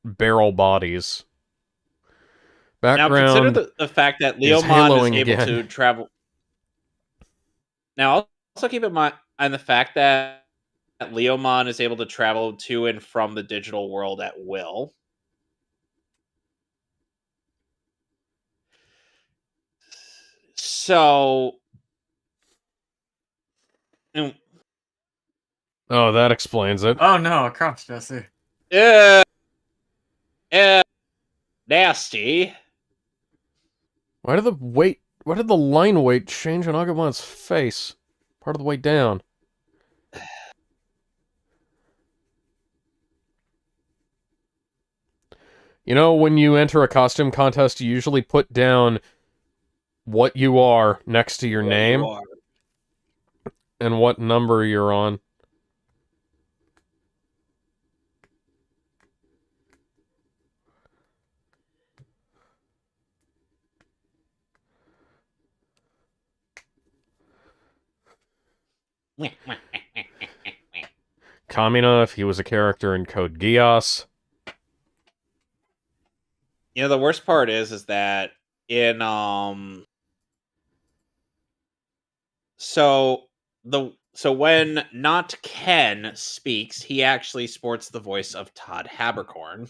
barrel bodies? Now Background... consider the fact that is Leomon is haloing able again. to travel. Now also keep in mind the fact that Leomon is able to travel to and from the digital world at will. So, Oh, that explains it. Oh no, a cross dresser. Nasty. Why did the line weight change on Agumon's face? Part of the way down. You know, when you enter a costume contest, you usually put down what you are next to your name and what number you're on. Kamina, if he was a character in Code Geass. You know, the worst part is that in so when not Ken speaks, he actually sports the voice of Todd Habercorn.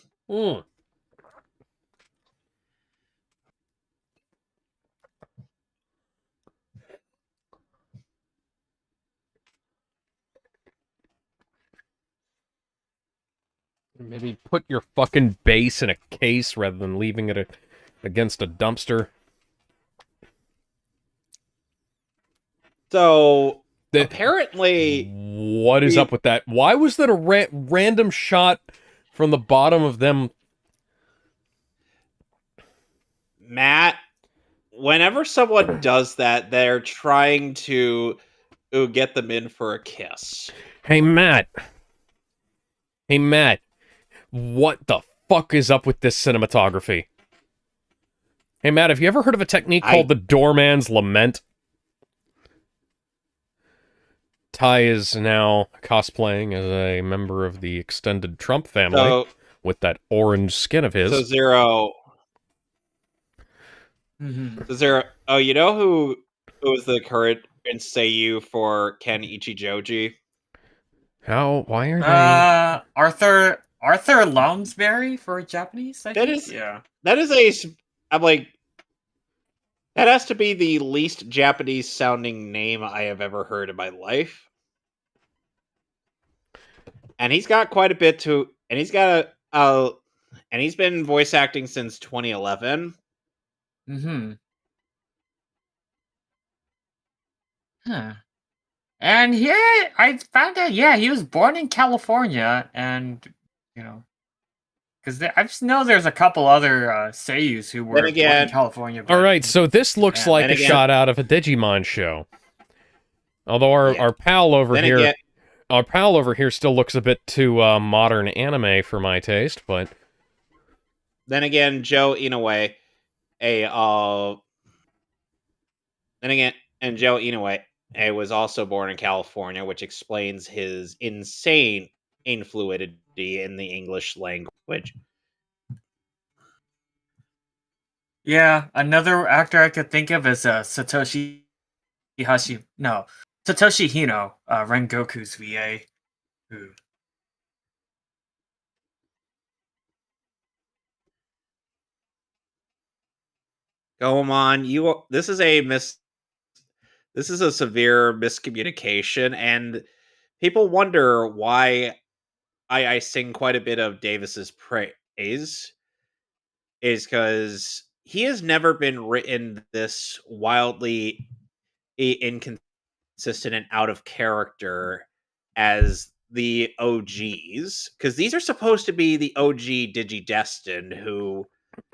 Maybe put your fucking base in a case rather than leaving it against a dumpster. So, apparently... What is up with that? Why was that a random shot from the bottom of them? Matt, whenever someone does that, they're trying to get them in for a kiss. Hey, Matt. What the fuck is up with this cinematography? Hey, Matt, have you ever heard of a technique called the Doorman's Lament? Ty is now cosplaying as a member of the extended Trump family with that orange skin of his. So, Zero, Mhm. Is there? Oh, you know who is the current Seiyu for Ken Ichijoji? How? Why are they? Arthur Lounsbury for Japanese, I That think. is Yeah. that is I'm like, that has to be the least Japanese sounding name I have ever heard in my life. And he's got quite a bit to, and he's got and he's been voice acting since 2011. Mm-hmm. Huh. And yeah, I found out. Yeah, he was born in California, and you know, because I just know there's a couple other seiyus who Then were born in again, California. All But right, so this looks Japan. like then a again, shot out of a Digimon show. Although yeah. our pal over Then here, again, still looks a bit too modern anime for my taste, but Joe Inoue, a then again, and Joe Inoue was also born in California, which explains his insane influidity in the English language. Yeah, another actor I could think of is Satoshi No, Satoshi Hino, Rengoku's VA. Who Goemon, this is a severe miscommunication, and people wonder why I sing quite a bit of Davis's praise, is because he has never been written this wildly inconsistent and out of character as the OGs, because these are supposed to be the OG Digidestined who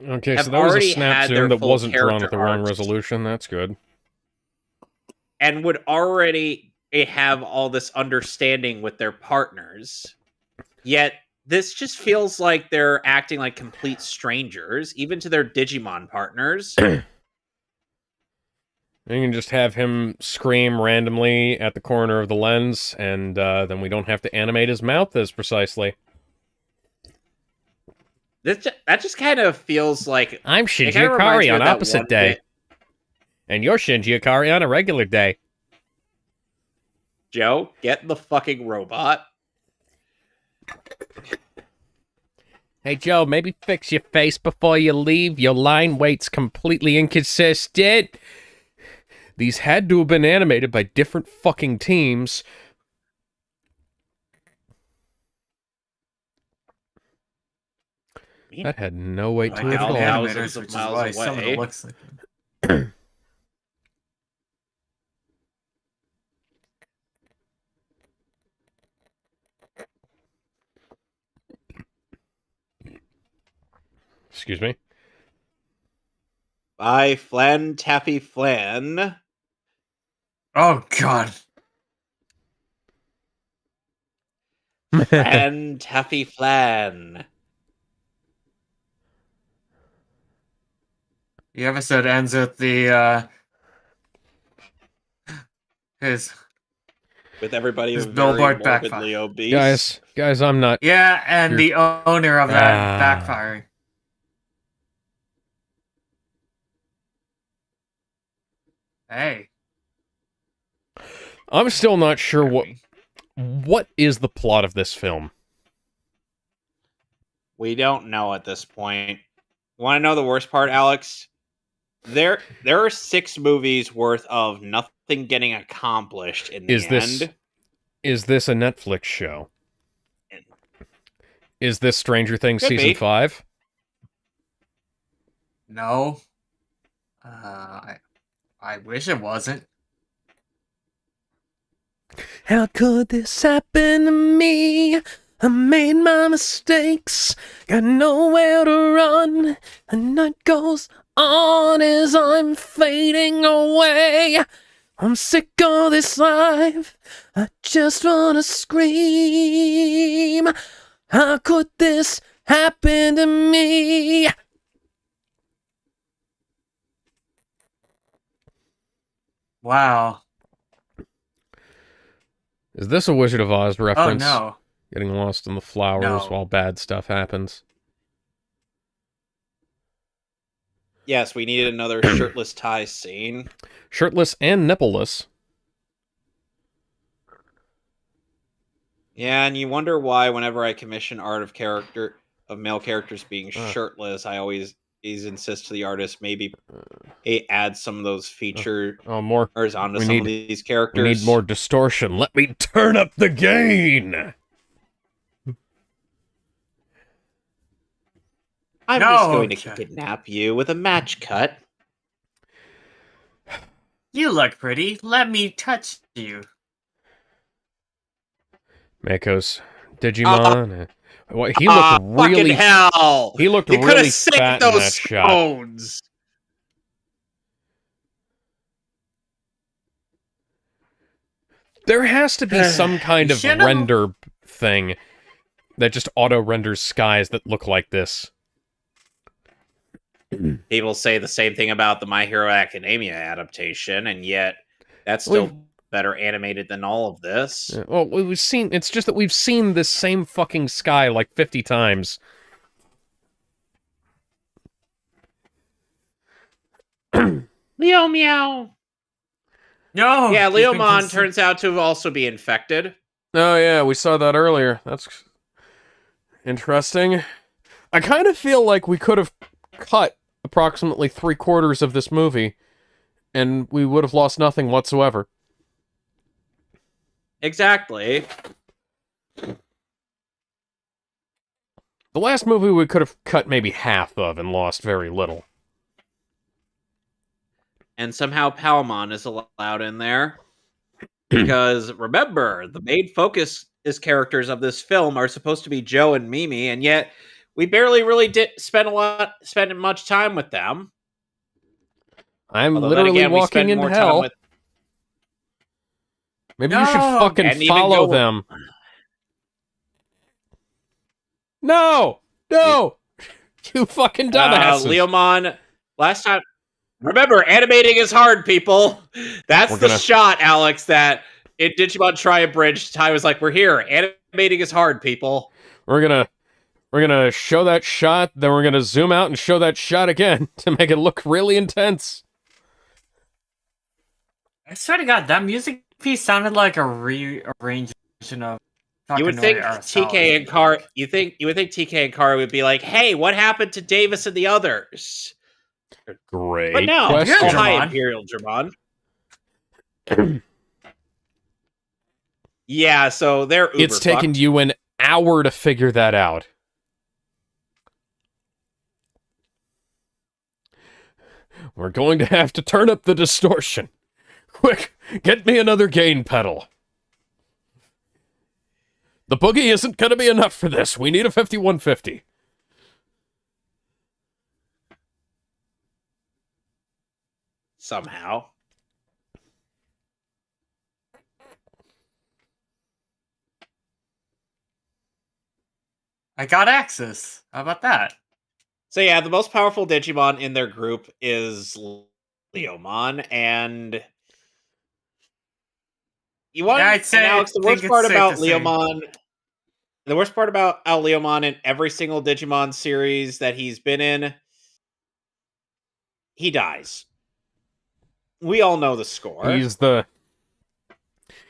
okay, so have that was a already snap had their zoom that full wasn't drawn at character the wrong arcs resolution. That's good. and would already have all this understanding with their partners. Yet this just feels like they're acting like complete strangers, even to their Digimon partners. You can just have him scream randomly at the corner of the lens, and then we don't have to animate his mouth as precisely. That just kind of feels like I'm it Shinji kind of reminds Ikari me on of that opposite one day. bit. And you're Shinji Ikari on a regular day. Joe, get the fucking robot. Hey Joe, maybe fix your face before you leave. Your line weight's completely inconsistent. These had to have been animated by different fucking teams. That had no weight by to it at different all. animators, Thousands of which is miles why some of it away. looks like him. Excuse me. By Flan Taffy Flan. Oh God. Flan Taffy Flan. The episode ends with the his With everybody his very billboard morbidly backfire. obese. Guys, I'm not. Yeah, and the owner of that Ah. backfiring. Hey, I'm still not sure Jeremy. what is the plot of this film. We don't know at this point. Want to know the worst part, Alex? There are 6 movies worth of nothing getting accomplished in the end. Is this a Netflix show? Is this Stranger Things Could season be. 5? No. I wish it wasn't. How could this happen to me? I made my mistakes, got nowhere to run. The night goes on as I'm fading away. I'm sick of this life, I just wanna scream. How could this happen to me? Wow. Is this a Wizard of Oz Oh reference? no. Getting lost in the flowers No. while bad stuff happens. Yes, we needed another shirtless tie scene. Shirtless and nippleless. Yeah, and you wonder why whenever I commission art of male characters being shirtless, I always insist to the artist maybe add some of those features more onto some of these characters. We need more distortion. Let me turn up the gain. I'm just going to kidnap you with a match cut. You look pretty. Let me touch you. Mako's Digimon. He looked really fucking hell. He looked you really fat in that shot. Stones. There has to be some kind of render thing that just auto-renders skies that look like this. People say the same thing about the My Hero Academia adaptation, and yet that's still better animated than all of this. Yeah, well, it's just that we've seen this same fucking sky like 50 times. Leo Meow. No. Yeah, Leomon turns out to also be infected. Oh yeah, we saw that earlier. That's interesting. I kind of feel like we could have cut approximately 3/4 of this movie, and we would have lost nothing whatsoever. Exactly. The last movie we could have cut maybe half of and lost very little. And somehow Palmon is allowed in there. Because remember, the main focus characters of this film are supposed to be Joe and Mimi, and yet we barely really did spend much time with them. I'm literally walking into hell. Maybe you should fucking follow them. No! No! You fucking dumbasses. Leomon, last time... Remember, animating is hard, people. That's the shot, Alex, that in Digimon Tri-Bridge, Ty was like, we're here. Animating is hard, people. We're gonna show that shot, then we're gonna zoom out and show that shot again to make it look really intense. I swear to God, that music piece sounded like a rearrangement of. You would think TK and Kari. You would think TK and Kari would be like, "Hey, what happened to Davis and the others?" Great. But no, question. hi, Imperial Dramon. Yeah, so they're uber It's taken you an hour to figure that out. We're going to have to turn up the distortion. Quick, get me another gain pedal. The boogie isn't going to be enough for this. We need a 5150. Somehow. I got access. How about that? So yeah, the most powerful Digimon in their group is Leomon, and you want Alex, the worst part about Leomon. The worst part about Leomon in every single Digimon series that he's been in, he dies. We all know the score. He's the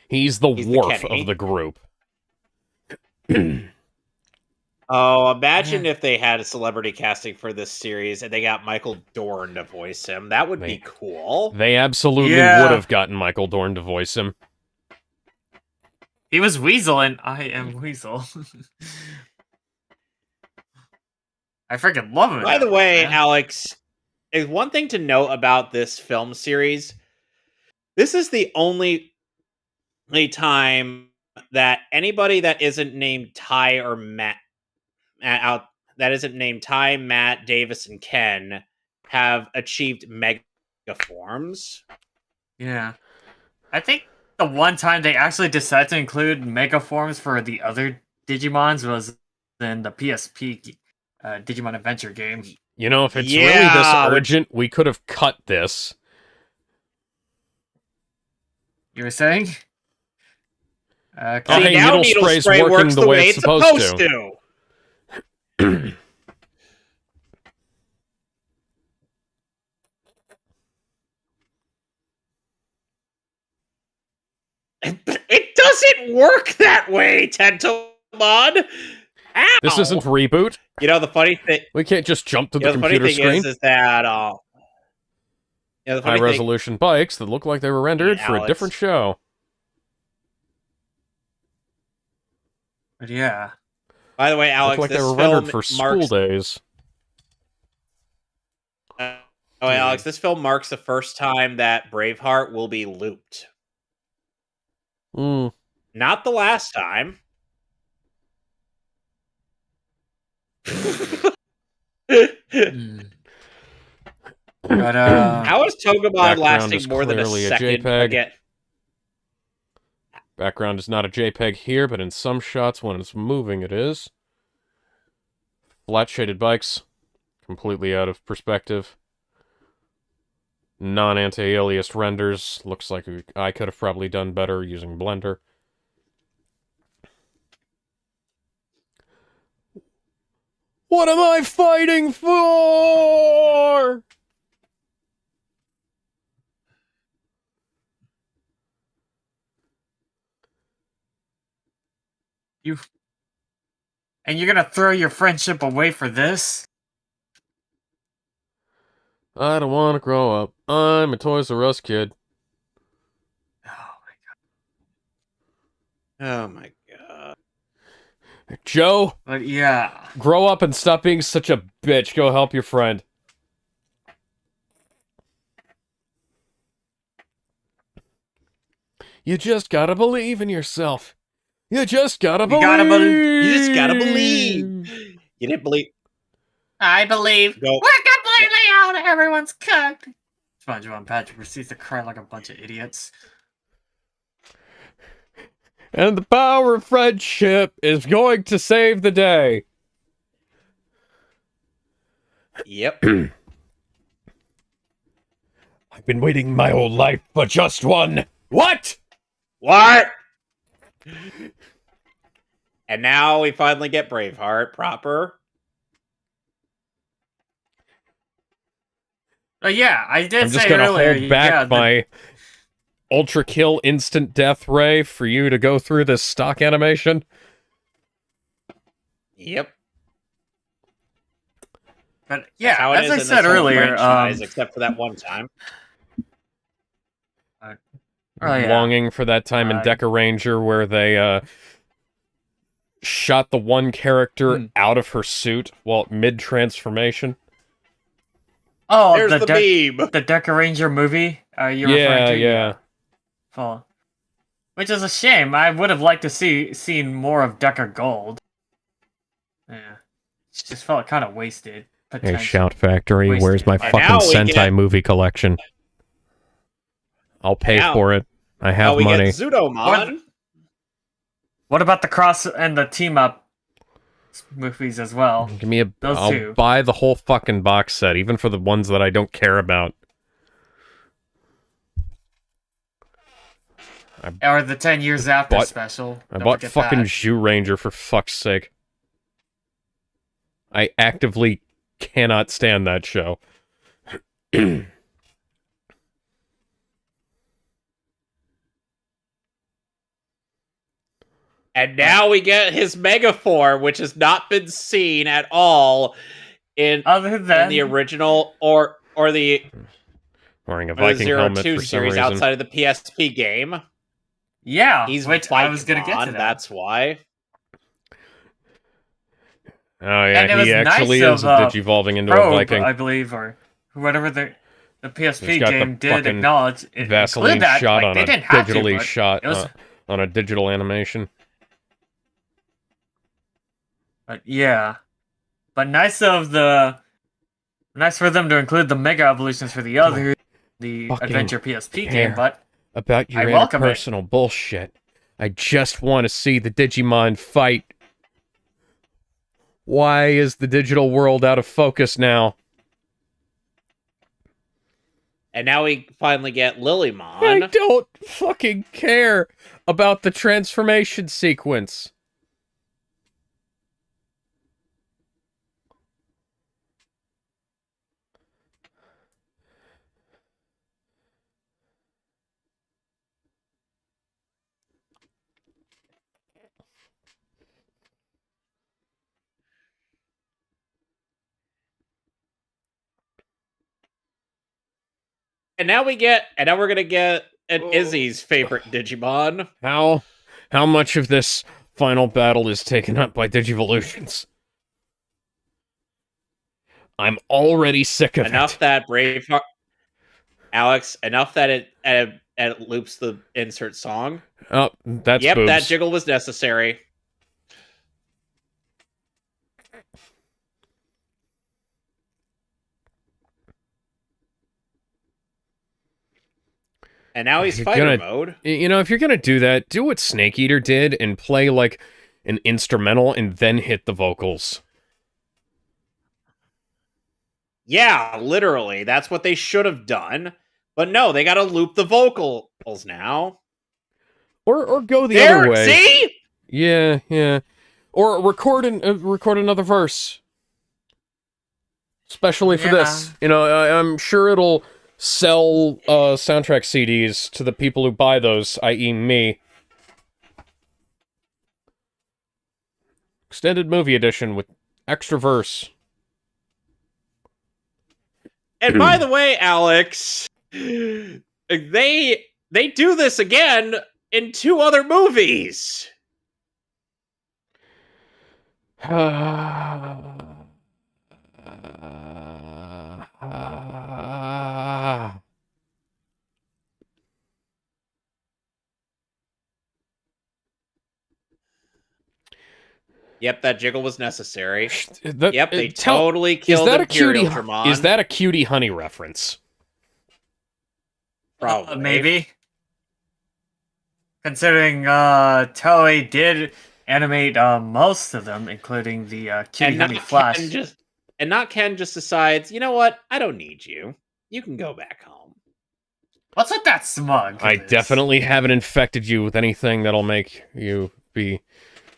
Worf of the group. Oh, imagine if they had a celebrity casting for this series and they got Michael Dorn to voice him. That would be cool. They absolutely would have gotten Michael Dorn to voice him. He was Weasel and I am Weasel. I freaking love him. By the way, Alex, is one thing to note about this film series. This is the only time that anybody that isn't named Ty or Matt that isn't named Ty, Matt, Davis, and Ken have achieved mega forms. Yeah. I think the one time they actually decided to include mega forms for the other Digimons was in the PSP Digimon Adventure game. You know, if it's really this urgent, we could have cut this. You were saying? See, now needle spray works the way it's supposed to. It doesn't work that way, Tentomon! Ow! This isn't Reboot. You know, the funny thing... We can't just jump to the the funny computer thing screen. is that... the funny thing... High-resolution bikes that look like they were rendered for a Alex. different show. But yeah. By the way, Alex, Look like this they were film rendered for school days. Alex, this film marks the first time that Braveheart will be looped. Hmm. Not the last time. But How is Togemon Background lasting is more than a clearly a second JPEG. again? Background is not a JPEG here, but in some shots when it's moving it is. Flat shaded bikes. Completely out of perspective. Non-anti-aliased renders. Looks like I could have probably done better using Blender. What am I fighting for? And you're gonna throw your friendship away for this? I don't want to grow up. I'm a Toys R Us kid. Oh my god. Joe, But yeah. grow up and stop being such a bitch. Go help your friend. You just gotta believe in yourself. You just gotta believe. You just gotta believe. You didn't believe. I believe. Go. We're completely out. Everyone's cooked. SpongeBob and Patrick proceeds to cry like a bunch of idiots. And the power of friendship is going to save the day. Yep. I've been waiting my whole life for just one. What? What? And now we finally get Braveheart proper. Yeah, I did I'm just say gonna earlier. hold back yeah, my ultra kill instant death ray for you to go through this stock animation. Yep. But yeah, That's how it as is I in said this whole earlier, franchise, except for that one time. Longing for that time in Deca Ranger where they shot the one character out of her suit while mid-transformation. Oh, there's the beam. The Deca Ranger movie. You're referring to? Yeah. Oh. Which is a shame. I would have liked to seen more of Deca Gold. Yeah, it just felt kind of wasted. Hey, Shout Factory, Wasted. where's my And fucking now we Sentai get- movie collection? I'll pay Now- for it. I have we money. get Zudomon. What about the cross and the team up movies as well? Give me Those I'll two. buy the whole fucking box set, even for the ones that I don't care about. Or the 10 years after bought- special. I Don't bought forget fucking that. Zhu Ranger for fuck's sake. I actively cannot stand that show. And now we get his Mega form, which has not been seen at all in Other than in the original or the Wearing a or the Viking Zero helmet Two for some series reason. outside of the PSP game. yeah, He's which I was gonna get to Vikemon, that. that's why. Oh yeah, And it was he actually nice is of, digivolving into a Probe, Viking. I believe, or whatever the PSP He's got the game did fucking acknowledge. It Vaseline included that, shot like, on they a didn't have digitally to, but shot it was, on a digital animation. But yeah, but nice for them to include the Mega Evolutions for the other the Fucking Adventure PSP care game. But about your I welcome it. interpersonal bullshit. I just want to see the Digimon fight. Why is the digital world out of focus now? And now we finally get I Lilymon. don't fucking care about the transformation sequence. And now we're gonna get an Izzy's favorite Digimon. How much of this final battle is taken up by Digivolutions? I'm already sick of Enough it. that Braveheart, Alex. Enough that it loops the insert song. Oh, that's Yep, boobs. that jiggle was necessary. And now he's fighter mode. You know, if you're gonna do that, do what Snake Eater did and play, like, an instrumental and then hit the vocals. Yeah, literally. That's what they should have done. But no, they gotta loop the vocals now. Or go the other way. See? Yeah. Or record another verse. Especially for this. You know, I'm sure it'll sell soundtrack CDs to the people who buy those, i.e. me. Extended movie edition with extra verse. And by the way, Alex, they do this again in 2 other movies. Yep, that jiggle was necessary. Yep, they totally killed Imperial Dramon. Is that a Cutie Honey reference? Probably. Maybe. Considering Toei did animate most of them, including the Cutie Honey Flash. Ken just decides, you know what? I don't need you. You can go back home. What's with that smug? I definitely haven't infected you with anything that'll make you be,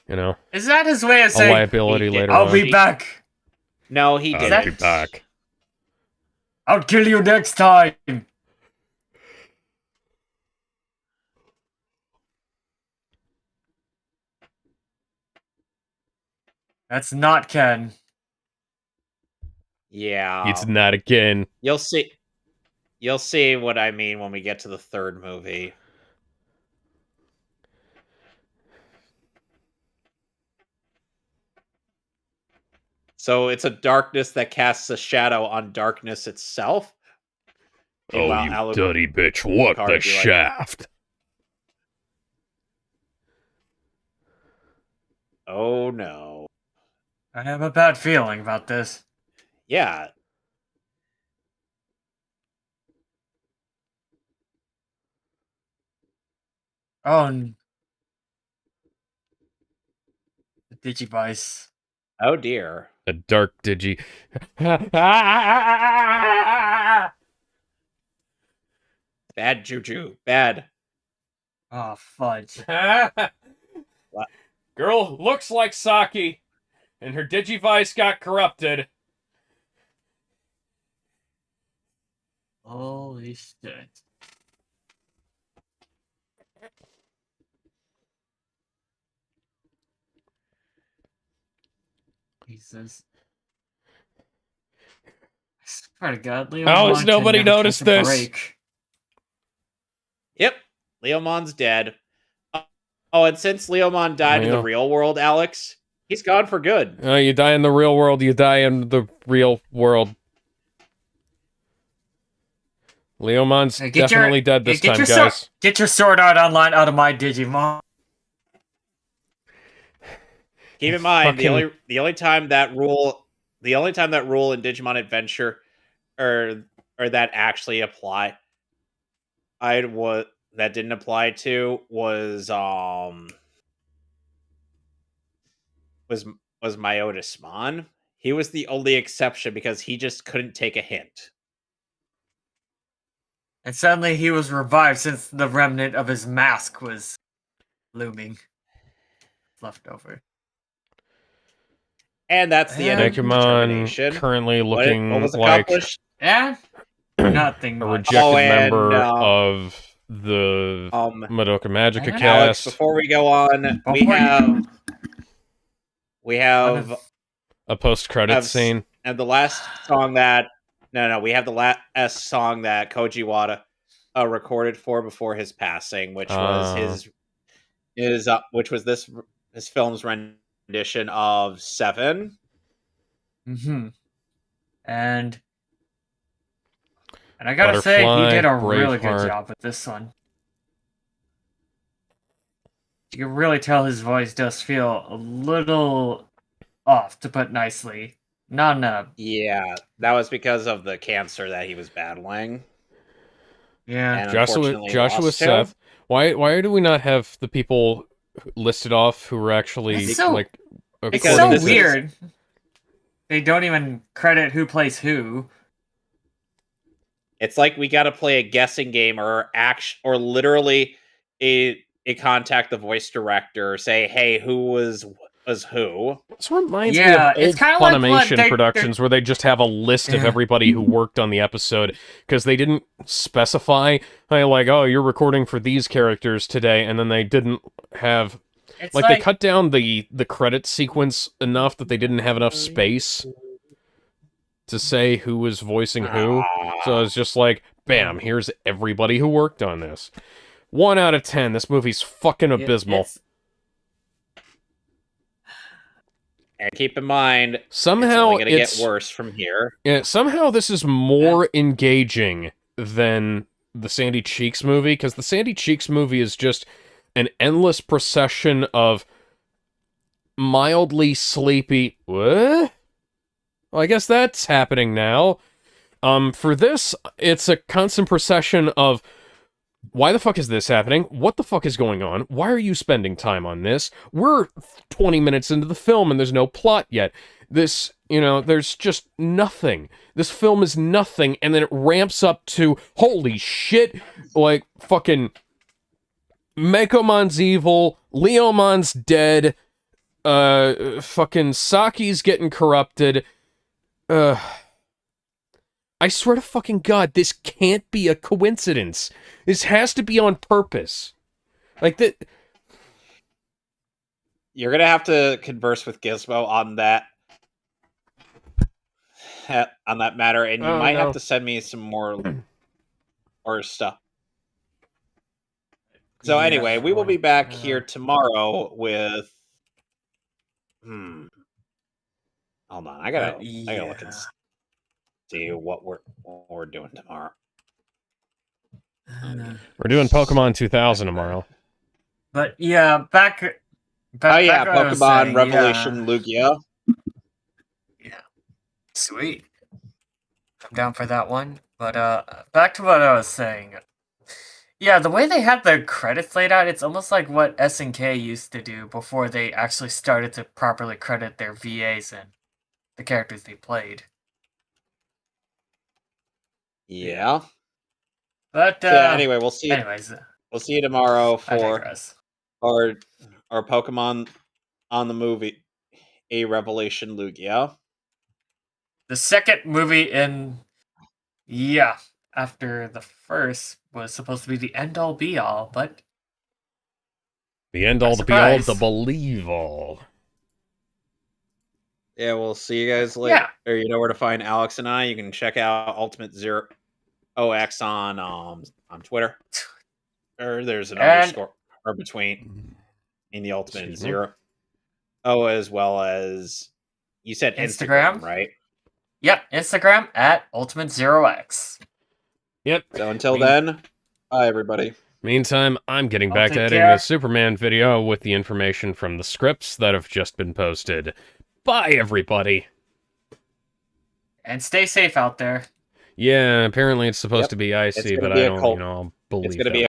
you know... Is that his way of saying... a liability later I'll on. be back. No, he didn't. I'll be back. I'll kill you next time. That's not Ken. Yeah. It's not again. You'll see. You'll see what I mean when we get to the 3rd movie. So it's a darkness that casts a shadow on darkness itself. Oh, you dirty bitch. What the shaft? Oh, no. I have a bad feeling about this. Yeah. Oh, the Digivice. Oh, dear. A dark Digi. Bad juju. Bad. Oh, fudge. Girl looks like Saki, and her Digivice got corrupted. Holy shit. Jesus. I swear to God, Leo. How has nobody noticed this? Break. Yep. Leomon's dead. Oh, and since Leomon died in the real world, Alex, he's gone for good. You die in the real world, you die in the real world. Leomon's definitely dead this time, guys. Get your sword out online out of my Digimon. Keep in mind, the only time that rule in Digimon Adventure or that actually apply that didn't apply to was Myotismon. He was the only exception because he just couldn't take a hint. And suddenly he was revived since the remnant of his mask was looming. Left over. And that's the end of Determination. Currently looking what was like accomplished? Nothing. A rejected member of the Madoka Magica cast. Alex, before we go on, we have a post-credit scene. And the last song that No, we have the last song that Koji Wada recorded for before his passing, which was which was his film's rendition of Seven. Mm-hmm. And I gotta say, Butterfly, he did a really good Braveheart. job with this one. You can really tell his voice does feel a little off, to put nicely. Not in a... Yeah, that was because of the cancer that he was battling. Yeah. And Joshua unfortunately lost to. Seth. Why do we not have the people listed off who were actually It's so- like? It's Because so this is- weird. They don't even credit who plays who. It's like we got to play a guessing game or literally a contact the voice director, say, "Hey, who was who?" This reminds me Yeah, of it's old kinda like Funimation what productions where they just have a list of Yeah. everybody who worked on the episode because they didn't specify, hey, like, oh, you're recording for these characters today, and then they didn't have, It's like, they cut down the credit sequence enough that they didn't have enough space to say who was voicing who. So it's just like, bam, here's everybody who worked on this. 1 out of 10. This movie's fucking abysmal. And keep in mind, Somehow it's only going to get worse from here. Yeah, somehow this is more engaging than the Sandy Cheeks movie, because the Sandy Cheeks movie is just an endless procession of mildly sleepy... What? Well, I guess that's happening now. For this, it's a constant procession of... Why the fuck is this happening? What the fuck is going on? Why are you spending time on this? We're 20 minutes into the film and there's no plot yet. This, there's just nothing. This film is nothing, and then it ramps up to, holy shit, like, fucking Mekomon's evil, Leomon's dead, fucking Saki's getting corrupted, I swear to fucking God, this can't be a coincidence. This has to be on purpose. Like that. You're gonna have to converse with Gizmo on that matter, and you might have to send me some more or stuff. So anyway, we will be back here tomorrow with. Hold on, I gotta look and see what we're doing tomorrow. We're doing Pokemon 2000 tomorrow. But yeah, back Pokemon Revelation Lugia. Yeah. Sweet. I'm down for that one. But back to what I was saying. Yeah, the way they have the credits laid out, it's almost like what SNK used to do before they actually started to properly credit their VAs and the characters they played. Yeah. But anyway, we'll see. Anyways, we'll see you tomorrow I for digress. our Pokemon on the movie, A Revelation Lugia. The second movie after the first was supposed to be the end-all be-all, but the end-all, the be-all, the believe-all. Yeah, we'll see you guys later. Or you know where to find Alex and I. You can check out Ultimate Zero OX on Twitter. Or there's an underscore or between in the Ultimate and Zero. Oh, as well as you said Instagram, right? Yep, Instagram at Ultimate Zero X. Yep. So until then, bye everybody. Meantime, I'm getting back to editing the Superman video with the information from the scripts that have just been posted. Bye, everybody. And stay safe out there. Yeah, apparently it's supposed to be icy, but I don't, believe it.